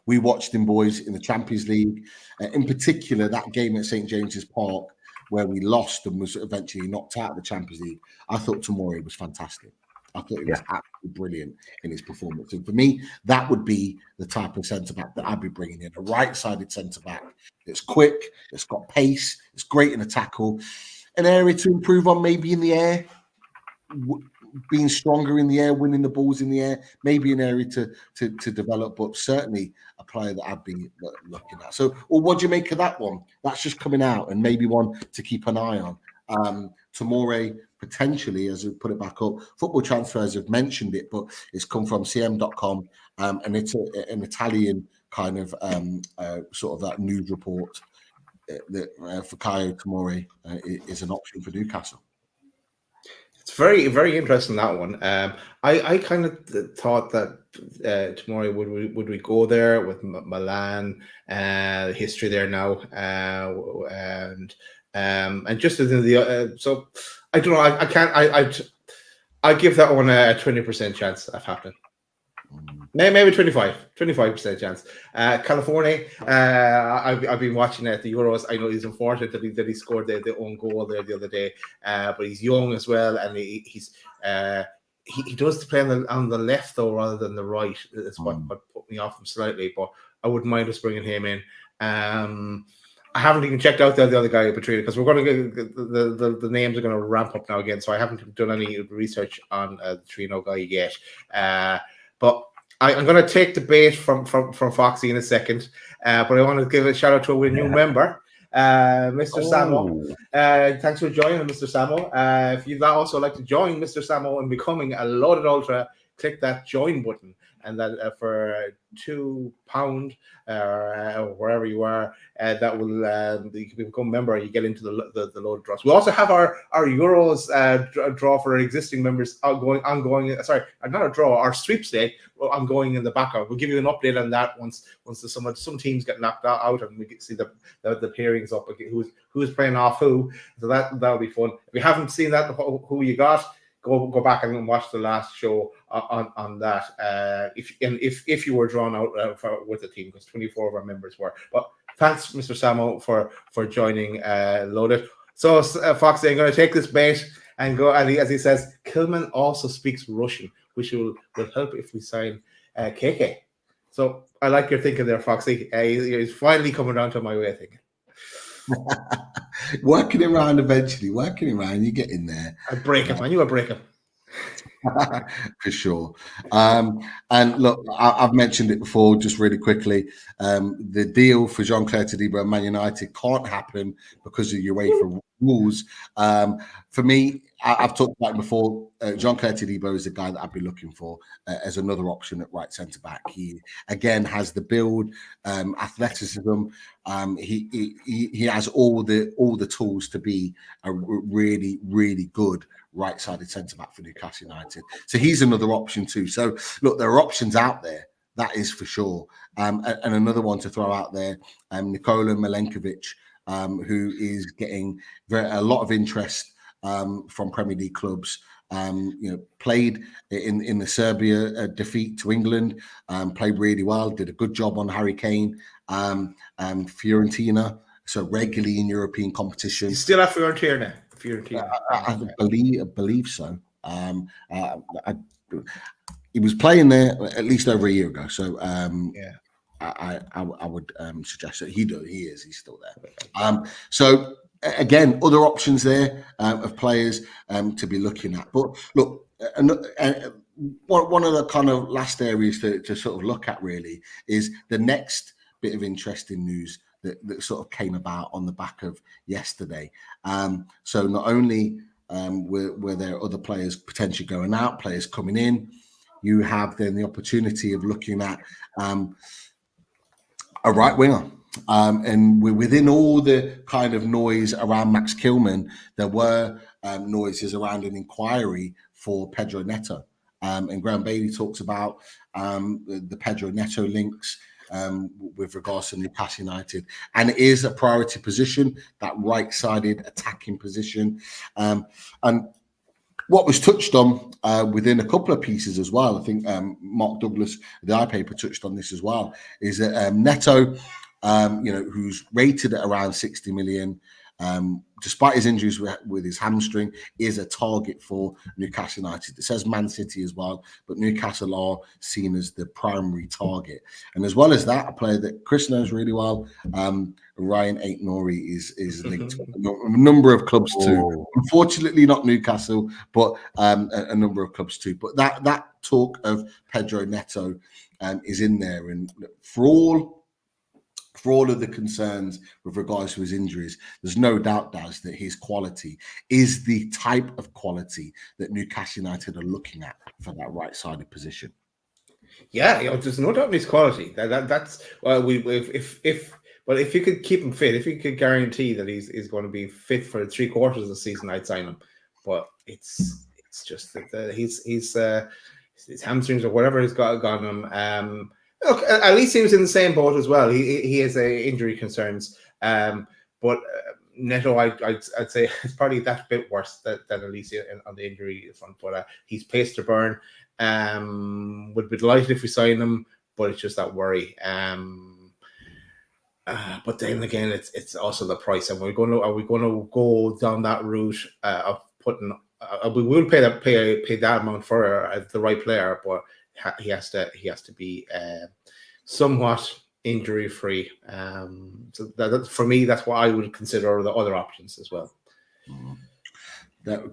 We watched him, boys, in the Champions League, in particular that game at St James's Park where we lost and was eventually knocked out of the Champions League. I thought Tomori was fantastic. I thought he was absolutely brilliant in his performance. And for me, that would be the type of centre-back that I'd be bringing in, a right-sided centre-back that's quick, that's got pace, it's great in a tackle, an area to improve on maybe in the air, being stronger in the air, winning the balls in the air, maybe an area to develop, but certainly a player that I'd be looking at. So, what do you make of that one? That's just coming out, and maybe one to keep an eye on. Tomori, potentially, as we put it back up, Football Transfers have mentioned it, but it's come from cm.com, and it's an Italian kind of sort of that news report that Fikayo Tomori is an option for Newcastle. It's very, very interesting, that one. I kind of thought that Tomori would we go there with Milan, history there now, and just as in the so I don't know. I give that one a 20% chance of happening. Maybe 25% chance. California, I've been watching at the Euros. I know he's unfortunate that he scored the own goal there the other day, but he's young as well, and he does play on the left though rather than the right. That's what put me off him slightly, but I wouldn't mind us bringing him in. I haven't even checked out the other guy, Petrina, because we're going to get the names are going to ramp up now again. So I haven't done any research on the Trino guy yet, but I'm going to take the bait from Foxy in a second, but I want to give a shout out to a new member, Mr. Samo. Thanks for joining, Mr. Samo. If you'd also like to join Mr. Samo and becoming a Loaded Ultra, click that join button, and that for £2 or wherever you are, that will you can become a member. You get into the load draws. We also have our Euros draw for our existing members ongoing. Sorry, not a draw. Our sweepstake ongoing in the background. We'll give you an update on that once some teams get knocked out and we get see the pairings up. Who's playing off who. So that'll be fun. If you haven't seen that, who you got, go back and watch the last show on that. If you were drawn out with the team, because 24 of our members were. But thanks, Mr. Samo, for joining Loaded. So Foxy, I'm going to take this bait and go. And as he says, Kilman also speaks Russian, which will help if we sign KK. So I like your thinking there, Foxy. He's finally coming down to my way of thinking. Working around eventually, you get in there. I break him. I knew I'd break him. For sure. And look, I've mentioned it before, just really quickly. The deal for Jean-Claire Todibo and Man United can't happen because of UEFA rules. For me, I've talked about it before. Jean-Claire Todibo is the guy that I'd be looking for as another option at right centre back. He again has the build, athleticism. He has all the tools to be a really, really good right-sided centre-back for Newcastle United. So he's another option too. So, look, there are options out there, that is for sure. And another one to throw out there, Nikola Milenkovic, who is getting a lot of interest from Premier League clubs. Played in the Serbia defeat to England, played really well, did a good job on Harry Kane, Fiorentina, so regularly in European competition. You still have Fiorentina? I believe so. He was playing there at least over a year ago. So I would suggest that he is. He's still there. So again, other options there of players to be looking at. But look, one of the kind of last areas to sort of look at really is the next bit of interesting news that sort of came about on the back of yesterday. So not only were there other players potentially going out, players coming in, you have then the opportunity of looking at a right winger. And within all the kind of noise around Max Kilman, there were noises around an inquiry for Pedro Neto. And Graham Bailey talks about the Pedro Neto links with regards to Newcastle United, and it is a priority position, that right-sided attacking position. And what was touched on within a couple of pieces as well, I think Mark Douglas, the iPaper, touched on this as well, is that Neto, who's rated at around 60 million, despite his injuries with his hamstring, is a target for Newcastle United. It says Man City as well, but Newcastle are seen as the primary target. And as well as that, a player that Chris knows really well, Ryan Aït-Nouri is linked to a number of clubs too. Unfortunately, not Newcastle, but a number of clubs too. But that talk of Pedro Neto is in there, and for all of the concerns with regards to his injuries, there's no doubt, Daz, that his quality is the type of quality that Newcastle United are looking at for that right-sided position. Yeah, there's no doubt in his quality. That's if you could keep him fit, if you could guarantee that he's going to be fit for 3/4 of the season, I'd sign him. But it's just that his hamstrings or whatever has got him. Look, at least he was in the same boat as well. He has injury concerns, but Neto, I'd say it's probably that bit worse than Alicia on the injury front. But he's pace to burn. Would be delighted if we sign him, but it's just that worry. But then again, it's also the price, and are we going to go down that route of putting? We will pay that amount for the right player, but he has to be somewhat injury free. So that for me, that's what I would consider the other options as well.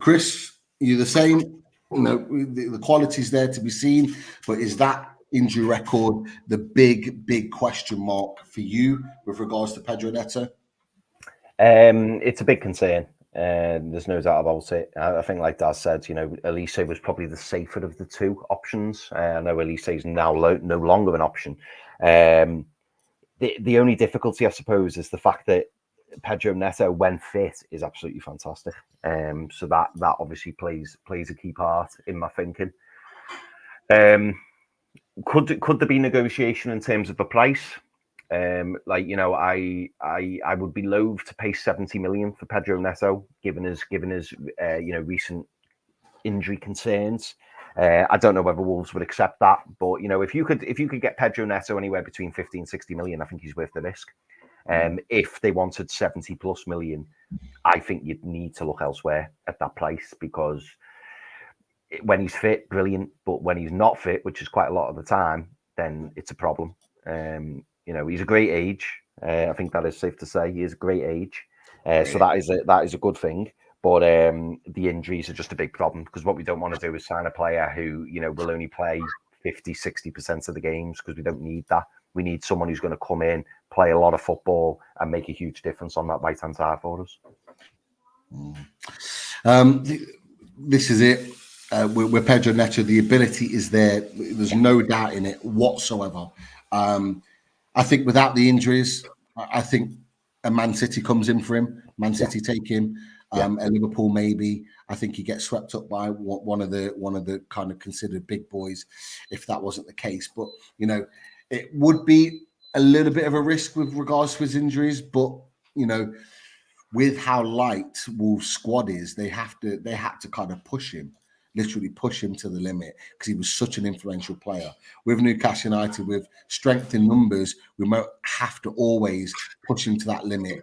Chris, you're the same. You know, the quality's there to be seen, but is that injury record the big question mark for you with regards to Pedro Neto? It's a big concern. There's no doubt about it. I think, like Daz said, Elise was probably the safer of the two options. I know Elise is now no longer an option. The only difficulty, I suppose, is the fact that Pedro Neto, when fit, is absolutely fantastic. So that obviously plays a key part in my thinking. Could there be negotiation in terms of the price? I would be loath to pay 70 million for Pedro Neto, given his recent injury concerns. I don't know whether Wolves would accept that, but if you could get Pedro Neto anywhere between 50 and 60 million, I think he's worth the risk. If they wanted 70 plus million, I think you'd need to look elsewhere at that price, because when he's fit, brilliant, but when he's not fit, which is quite a lot of the time, then it's a problem. He's a great age. I think that is safe to say. He is a great age. So that is a good thing. But the injuries are just a big problem, because what we don't want to do is sign a player who, will only play 50, 60% of the games, because we don't need that. We need someone who's going to come in, play a lot of football, and make a huge difference on that right-hand side for us. This is it. With Pedro Neto, the ability is there. There's no doubt in it whatsoever. I think without the injuries, I think a Man City comes in for him. Man City take him. A Liverpool maybe. I think he gets swept up by one of the kind of considered big boys, if that wasn't the case. But it would be a little bit of a risk with regards to his injuries. But with how light Wolves' squad is, they had to kind of literally push him to the limit, because he was such an influential player. With Newcastle United, with strength in numbers, we might have to always push him to that limit.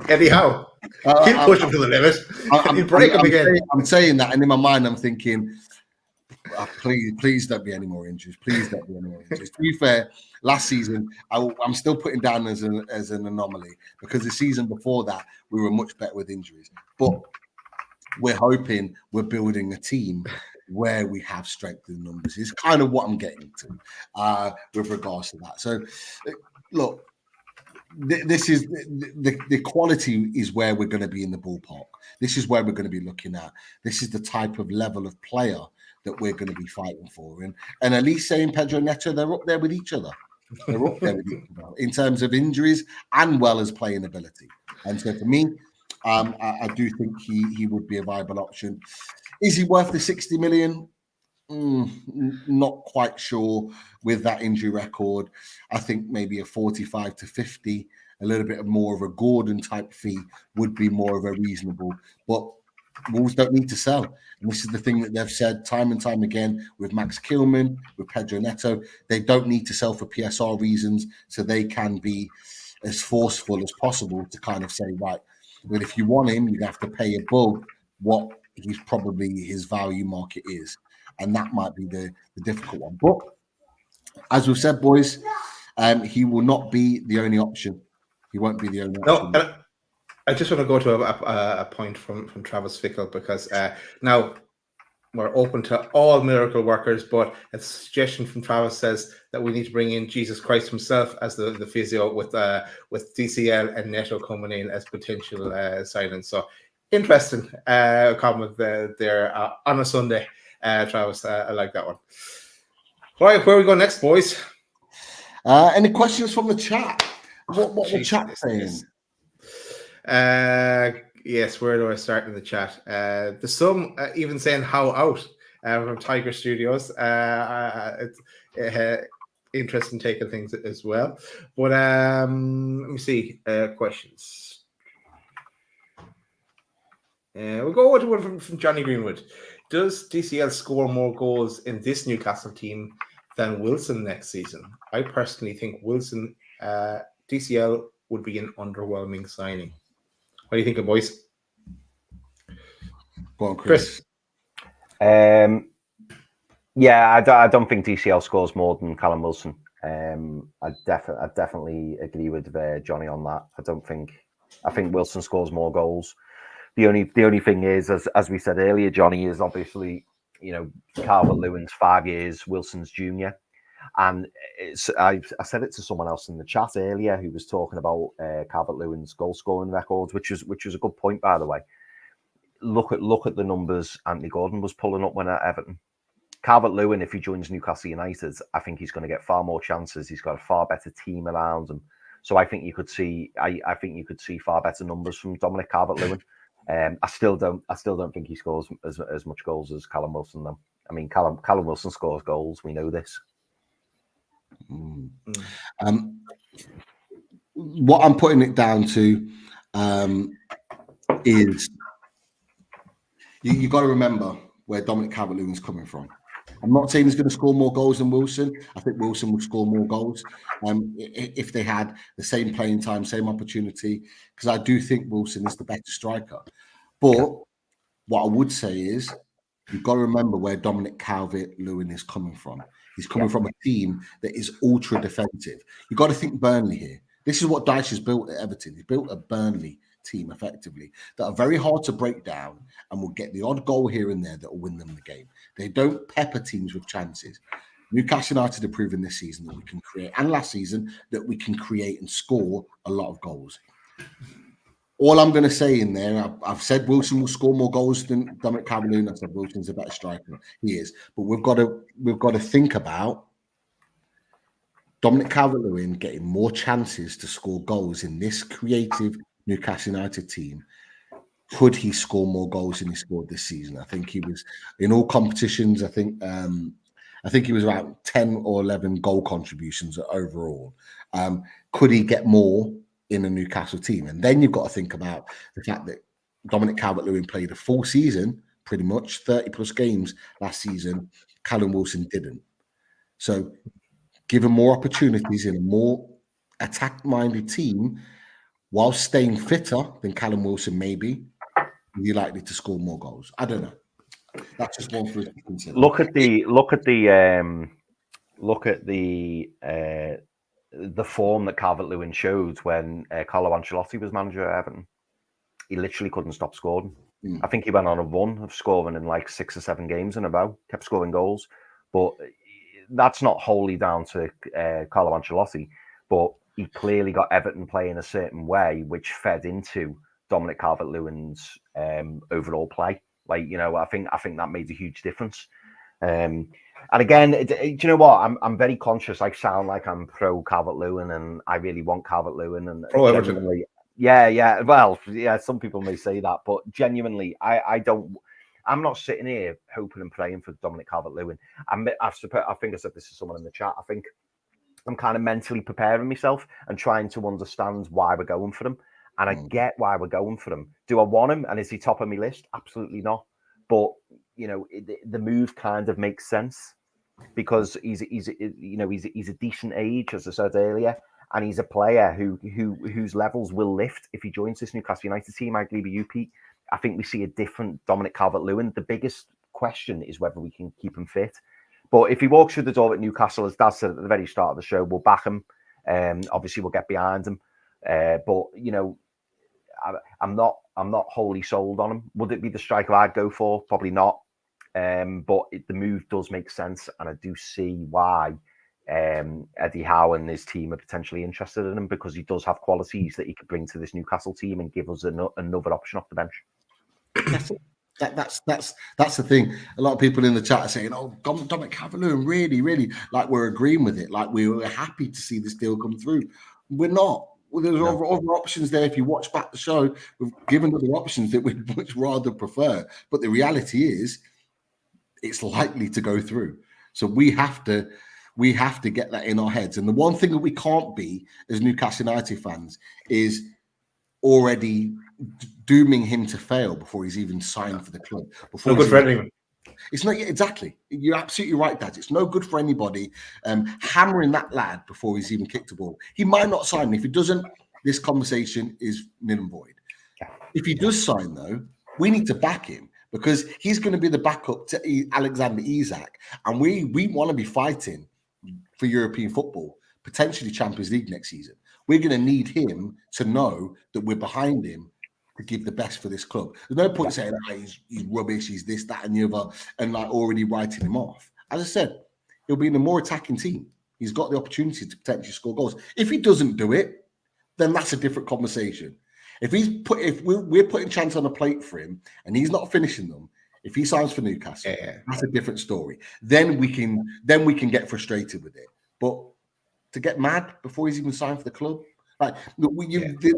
Eddie Howe, keep pushing to the limit. You break him again. I'm saying that, and in my mind, I'm thinking, please don't be any more injuries. Please don't be any more injuries. To be fair, last season, I'm still putting down as an anomaly, because the season before that, we were much better with injuries. But we're hoping we're building a team where we have strength in numbers. It's kind of what I'm getting to with regards to that. So, look, this is the quality is where we're going to be in the ballpark. This is where we're going to be looking at. This is the type of level of player that we're going to be fighting for. And Elise and Pedro Neto, they're up there with each other. They're up there with each other in terms of injuries and well as playing ability. And so for me, I do think he would be a viable option. Is he worth the 60 million? Not quite sure with that injury record. I think maybe a 45 to 50, a little bit more of a Gordon type fee would be more of a reasonable. But Wolves don't need to sell. And this is the thing that they've said time and time again with Max Kilman, with Pedro Neto. They don't need to sell for PSR reasons, so they can be as forceful as possible to kind of say, right, But if you want him, you have to pay above what he's probably his value market is. And that might be the difficult one. But as we've said, boys, he will not be the only option. He won't be the only option. No, I just want to go to a point from Travis Fickle, because now we're open to all miracle workers, but a suggestion from Travis says that we need to bring in Jesus Christ himself as the physio, with DCL and Neto coming in as potential signings. So interesting comment there on a Sunday, Travis. I like that one. All right, where we go next, boys? Any questions from the chat? What the chat saying? Yes, where do I start in the chat? There's some even saying how out from Tiger Studios. It's interesting take on things as well. But let me see questions. We'll go to one from Johnny Greenwood. Does DCL score more goals in this Newcastle team than Wilson next season? I personally think Wilson, DCL would be an underwhelming signing. What do you think, boys? Go on, Chris. Yeah, I don't think DCL scores more than Callum Wilson. I definitely agree with Johnny on that. I think Wilson scores more goals. The only thing is, as we said earlier, Johnny, is obviously, Calvert-Lewin's 5 years, Wilson's junior. And I said it to someone else in the chat earlier who was talking about Calvert-Lewin's goal scoring records, which was a good point, by the way. Look at the numbers Anthony Gordon was pulling up when at Everton. Calvert-Lewin, if he joins Newcastle United, I think he's going to get far more chances. He's got a far better team around him, so I think you could see far better numbers from Dominic Calvert-Lewin. I still don't think he scores as much goals as Callum Wilson, though. I mean, Callum Wilson scores goals. We know this. What I'm putting it down to is you got to remember where Dominic Calvert-Lewin's coming from. I'm not saying he's going to score more goals than Wilson. I think Wilson will score more goals if they had the same playing time, same opportunity, because I do think Wilson is the better striker. But what I would say is you've got to remember where Dominic Calvert-Lewin is coming from. He's coming from a team that is ultra defensive. You've got to think Burnley here. This is what Dyche has built at Everton. He's built a Burnley team effectively that are very hard to break down and will get the odd goal here and there that will win them the game. They don't pepper teams with chances. Newcastle United have proven this season that we can create, and last season, that we can create and score a lot of goals. All I'm going to say in there, I've said Wilson will score more goals than Dominic Calvert-Lewin. I said Wilson's a better striker. He is. But we've got to think about Dominic Calvert-Lewin getting more chances to score goals in this creative Newcastle United team. Could he score more goals than he scored this season? I think he was in all competitions. I think he was about 10 or 11 goal contributions overall. Could he get more in a Newcastle team? And then you've got to think about the fact that Dominic Calvert-Lewin played a full season, pretty much 30 plus games last season. Callum Wilson didn't. So given more opportunities in a more attack-minded team, while staying fitter than Callum Wilson, maybe you're likely to score more goals. I don't know. That's just one for us to consider. Look at the form that Calvert-Lewin showed when Carlo Ancelotti was manager at Everton. He literally couldn't stop scoring. I think he went on a run of scoring in like 6 or 7 games in a row, kept scoring goals. But that's not wholly down to Carlo Ancelotti, but he clearly got Everton playing a certain way, which fed into Dominic Calvert-Lewin's overall play. Like, I think that made a huge difference. And again, do you know what? I'm very conscious. I sound like I'm pro Calvert-Lewin, and I really want Calvert-Lewin. And pro Everton. Yeah. Well, yeah. Some people may say that, but genuinely, I don't. I'm not sitting here hoping and praying for Dominic Calvert-Lewin. I think I said this to someone in the chat. I think I'm kind of mentally preparing myself and trying to understand why we're going for him. And I get why we're going for him. Do I want him? And is he top of my list? Absolutely not. But, the move kind of makes sense because he's a decent age, as I said earlier. and he's a player whose levels will lift if he joins this Newcastle United team. I agree with you, Pete. I think we see a different Dominic Calvert-Lewin. The biggest question is whether we can keep him fit. But if he walks through the door at Newcastle, as Dad said at the very start of the show, we'll back him. Obviously, we'll get behind him. But you know, I'm not wholly sold on him. Would it be the striker I'd go for? Probably not. But the move does make sense, and I do see why Eddie Howe and his team are potentially interested in him, because he does have qualities that he could bring to this Newcastle team and give us another option off the bench. That's the thing. A lot of people in the chat are saying, "Oh, Dominic Calvert-Lewin, really, like we're agreeing with it. Like we were happy to see this deal come through." We're not. Well, there's other options there. If you watch back the show, we've given other options that we'd much rather prefer. But the reality is, it's likely to go through. So we have to get that in our heads. And the one thing that we can't be as Newcastle United fans is already dooming him to fail before he's even signed for the club. Before no good for anyone. It's not exactly. You're absolutely right, Dad. It's no good for anybody hammering that lad before he's even kicked a ball. He might not sign. If he doesn't, this conversation is nil and void. If he does sign, though, we need to back him, because he's going to be the backup to Alexander Isak, and we want to be fighting for European football, potentially Champions League next season. We're going to need him to know that we're behind him to give the best for this club. There's no point saying he's rubbish, he's this, that, and the other, and like already writing him off. As I said, he'll be in a more attacking team. He's got the opportunity to potentially score goals. If he doesn't do it, then that's a different conversation. If we're putting chance on a plate for him and he's not finishing them, if he signs for Newcastle, that's a different story. Then we can get frustrated with it. But to get mad before he's even signed for the club, there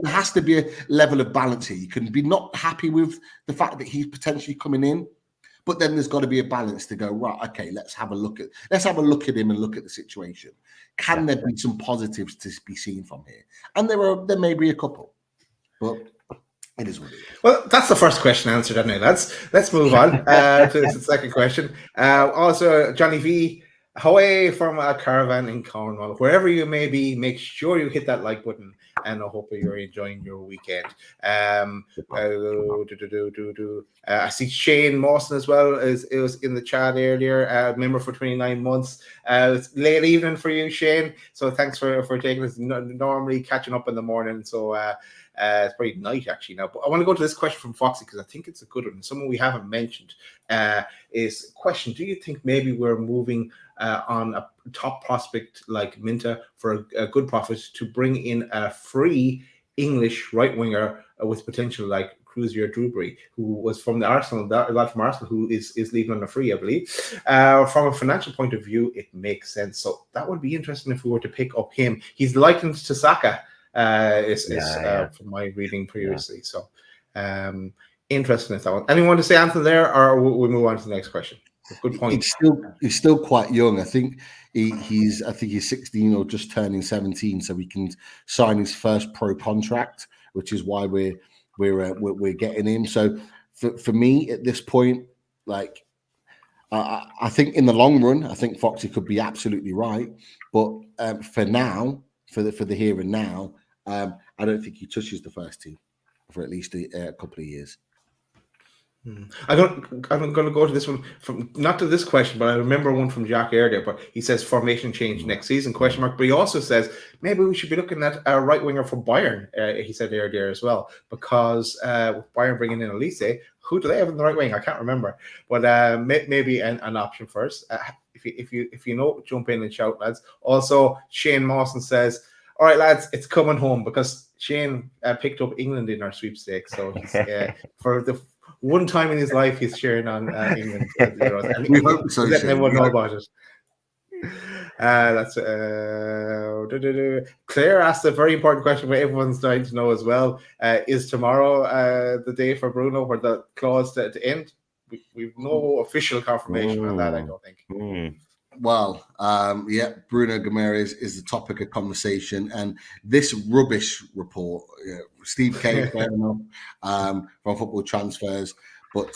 has to be a level of balance here. You can be not happy with the fact that he's potentially coming in, but then there's got to be a balance to go, right, okay, let's have a look at him and look at the situation. Can there be some positives to be seen from here? And there may be a couple, but it is what it is. Well, that's the first question answered anyway. Let's move on to the second question. Also, Johnny V, away from a caravan in Cornwall, wherever you may be, make sure you hit that like button, and I hope you're enjoying your weekend. I see Shane Mawson as well. It was in the chat earlier, member for 29 months. It's late evening for you, Shane, so thanks for taking us. Normally catching up in the morning, so it's probably night actually now. But I want to go to this question from Foxy, because I think it's a good one. Someone we haven't mentioned is question: do you think maybe we're moving on a top prospect like Minteh for a good profit to bring in a free English right winger with potential like Cruzier Drewbury, who was from the Arsenal, a lad from Arsenal who is leaving on a free, I believe. From a financial point of view, it makes sense. So that would be interesting if we were to pick up him. He's likened to Saka, from my reading previously. So interesting if that one. Anyone want to say anything there, or we'll move on to the next question? Good point. He's still quite young. I think he's 16 or just turning 17, so he can sign his first pro contract, which is why we're getting him. So for me at this point, like I think in the long run, I think Foxy could be absolutely right. But for now, for the here and now, I don't think he touches the first team for at least a couple of years. I'm going to go to this one from not to this question, but I remember one from Jack earlier. But he says formation change next season ? But he also says maybe we should be looking at a right winger for Bayern. He said earlier as well, because with Bayern bringing in Elise, who do they have in the right wing? I can't remember, but maybe an option first. If you know, jump in and shout, lads. Also, Shane Mawson says, "All right, lads, it's coming home," because Shane picked up England in our sweepstakes, so he's for the one time in his life, he's cheering on England. We hope so. Letting everyone know about it. That's Claire asked a very important question, but everyone's dying to know as well. Is tomorrow the day for Bruno for the clause to end? We've no official confirmation on that, I don't think. Well, Bruno Guimaraes is the topic of conversation, and this rubbish report, Steve K, fair enough, from Football Transfers, but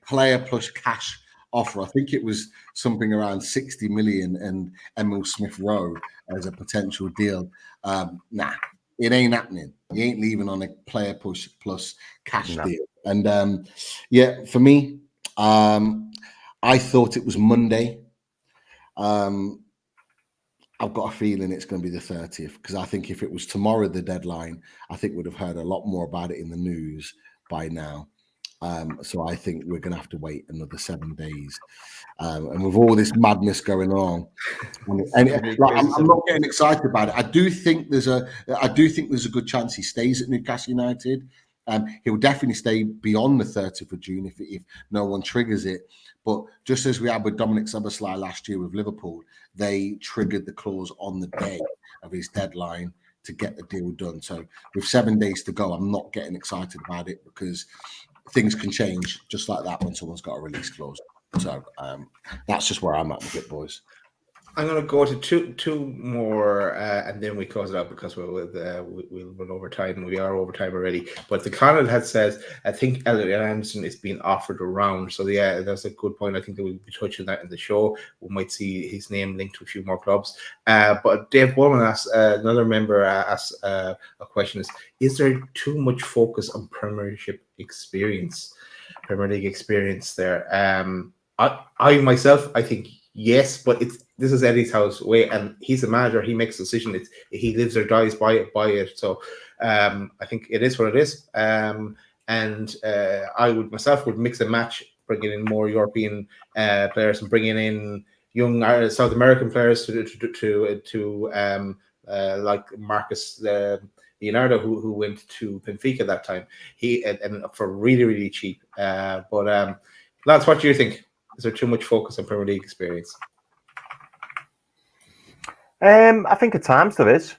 player plus cash offer. I think it was something around 60 million and Emil Smith Rowe as a potential deal. Nah, it ain't happening. He ain't leaving on a player push plus cash deal. And yeah, for me, I thought it was Monday. I've got a feeling it's going to be the 30th, because I think if it was tomorrow, the deadline, I think we'd have heard a lot more about it in the news by now. So I think we're going to have to wait another 7 days. And with all this madness going on, and I'm not getting excited about it. I do think there's a good chance he stays at Newcastle United. He'll definitely stay beyond the 30th of June if no one triggers it. But just as we had with Dominic Szoboszlai last year with Liverpool, they triggered the clause on the day of his deadline to get the deal done. So with 7 days to go, I'm not getting excited about it, because things can change just like that when someone's got a release clause. So that's just where I'm at with it, boys. I'm going to go to two more, and then we close it out, because we'll run over time. We are over time already. But the Conrad had says, I think Elliot Anderson is being offered around. So yeah, that's a good point. I think that we'll be touching that in the show. We might see his name linked to a few more clubs. But Dave Bowman asked, another member asked a question: is there too much focus on Premier League experience there? I myself, I think yes, but this is Eddie's house way, and he's the manager. He makes a decision. He lives or dies by it. So I think it is what it is. And I would myself mix and match, bringing in more European players and bringing in young South American players to like Marcus Leonardo, who went to Benfica that time. And for really, really cheap. But lads, what do you think? Is there too much focus on Premier League experience? I think at times there is.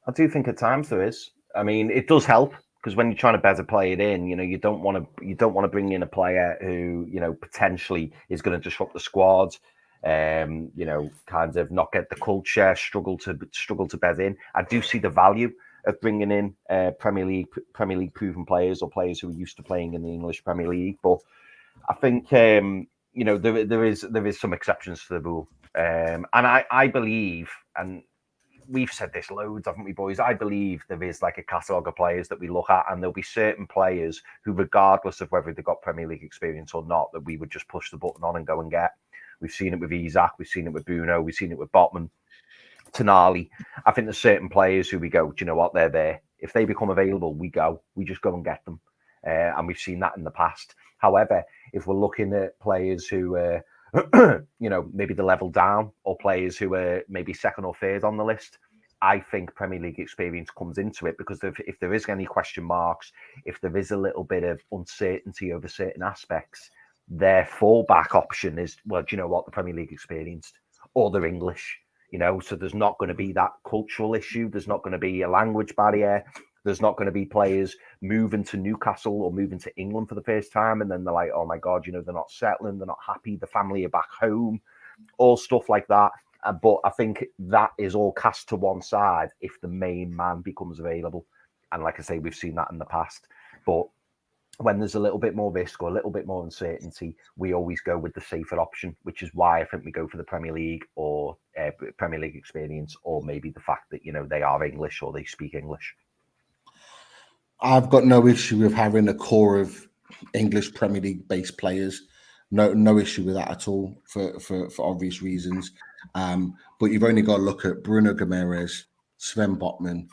I do think at times there is. I mean, it does help, because when you're trying to better play it in, you don't want to bring in a player who, potentially is going to disrupt the squad, kind of not get the culture, struggle to bed in. I do see the value of bringing in Premier League proven players, or players who are used to playing in the English Premier League. But I think there is some exceptions to the rule, and I believe, and we've said this loads, haven't we, boys? I believe there is like a catalogue of players that we look at, and there'll be certain players who, regardless of whether they've got Premier League experience or not, that we would just push the button on and go and get. We've seen it with Isak, we've seen it with Bruno, we've seen it with Botman, Tonali. I think there's certain players who we go, do you know what, they're there. If they become available, we just go and get them. And we've seen that in the past. However, if we're looking at players who maybe the level down, or players who are maybe second or third on the list, I think Premier League experience comes into it, because if there is any question marks, if there is a little bit of uncertainty over certain aspects, their fallback option is, well, do you know what, the Premier League experienced, or they're English, so there's not going to be that cultural issue. There's not going to be a language barrier. There's not going to be players moving to Newcastle or moving to England for the first time, and then they're like, oh my God, they're not settling, they're not happy, the family are back home, all stuff like that. But I think that is all cast to one side if the main man becomes available. And like I say, we've seen that in the past. But when there's a little bit more risk or a little bit more uncertainty, we always go with the safer option, which is why I think we go for the Premier League or Premier League experience, or maybe the fact that, they are English or they speak English. I've got no issue with having a core of English Premier League based players. No issue with that at all, for obvious reasons. But you've only got to look at Bruno Guimaraes, Sven Botman,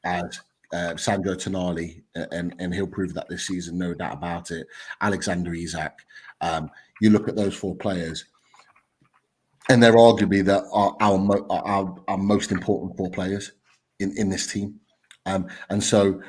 as Sandro Tonali, and he'll prove that this season, no doubt about it. Alexander Isak. You look at those four players, and they're arguably our most important four players in this team. And so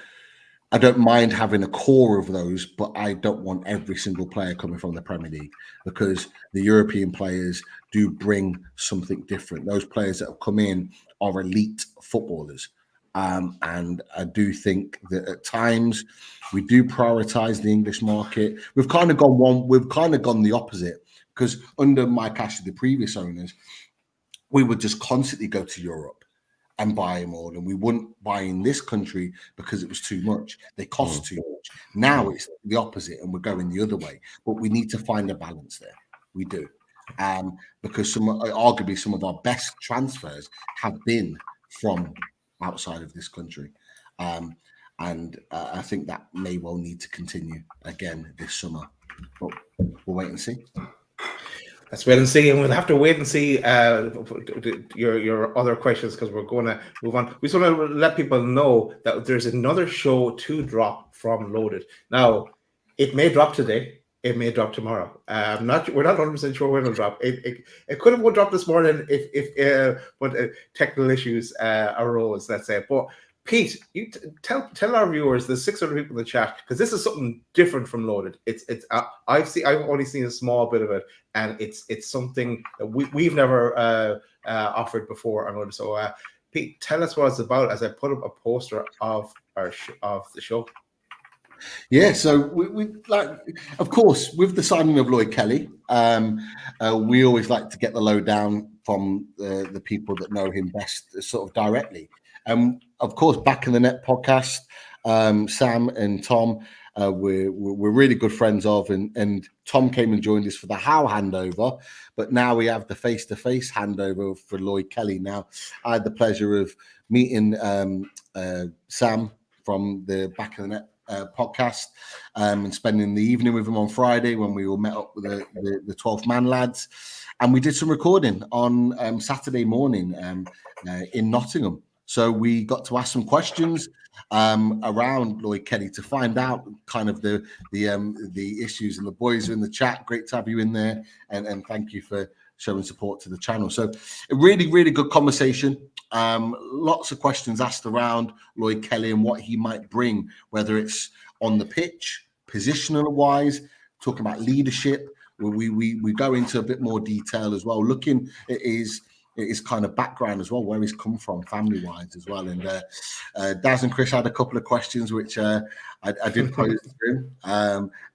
I don't mind having a core of those, but I don't want every single player coming from the Premier League, because the European players do bring something different. Those players that have come in are elite footballers. And I do think that at times we do prioritize the English market. We've kind of gone the opposite, because under Mike Ashley, the previous owners, we would just constantly go to Europe. and buy them all, and we wouldn't buy in this country because it was too much. They cost too much. Now it's the opposite, and we're going the other way. But we need to find a balance there. We do, because arguably some of our best transfers have been from outside of this country, and I think that may well need to continue again this summer. But we'll wait and see. Let's wait and see, and we'll have to wait and see your other questions, because we're going to move on. We just want to let people know that there's another show to drop from Loaded. Now, it may drop today, it may drop tomorrow. We're not 100% sure when it'll drop. It could have dropped this morning but technical issues arose. Let's say, but. Pete, you tell our viewers, the 600 people in the chat, because this is something different from Loaded. I've only seen a small bit of it, and it's something that we've never offered before on Loaded. So, Pete, tell us what it's about as I put up a poster of the show. Yeah, so we like, of course, with the signing of Lloyd Kelly, we always like to get the lowdown from the people that know him best, sort of directly. Of course, Back in the Net podcast, Sam and Tom, we're really good friends of, and Tom came and joined us for the How handover, but now we have the face-to-face handover for Lloyd Kelly. Now, I had the pleasure of meeting Sam from the Back in the Net podcast and spending the evening with him on Friday when we all met up with the 12th man lads, and we did some recording on Saturday morning in Nottingham. So we got to ask some questions around Lloyd Kelly to find out kind of the issues, and the boys are in the chat. Great to have you in there, and thank you for showing support to the channel. So a really, really good conversation. Lots of questions asked around Lloyd Kelly and what he might bring, whether it's on the pitch, positional wise, talking about leadership. We go into a bit more detail as well, looking at his kind of background as well, where he's come from family-wise as well. And Daz and Chris had a couple of questions, which I did pose to him,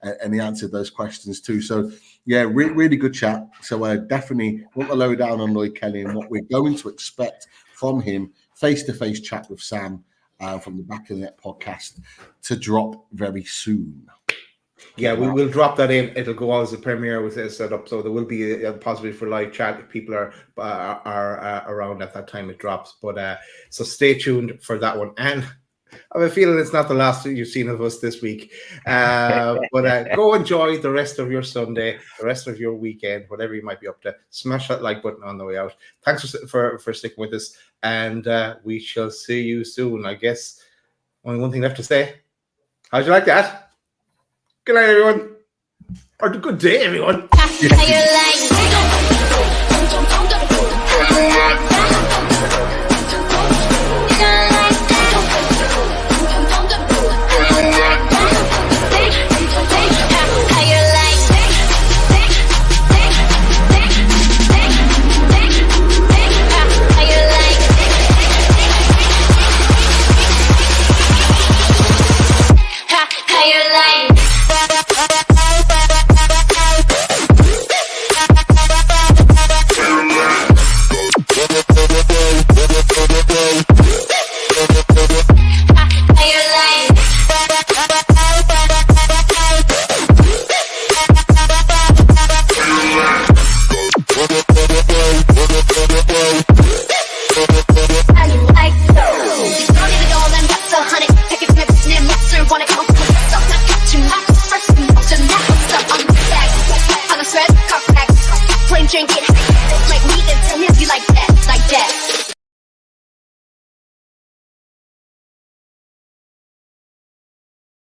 and he answered those questions too. So, yeah, really good chat. So definitely want the lowdown on Lloyd Kelly and what we're going to expect from him, face-to-face chat with Sam from the Back of the Net podcast to drop very soon. Yeah, we will drop that in. It'll go as a premiere with it set up, so there will be a possibility for live chat if people are around at that time it drops. But so stay tuned for that one. And I have a feeling it's not the last you've seen of us this week. But go enjoy the rest of your Sunday, the rest of your weekend, whatever you might be up to. Smash that like button on the way out. Thanks for sticking with us, and we shall see you soon. I guess only one thing left to say. How'd you like that? Good night, everyone. Or good day, everyone. Drinking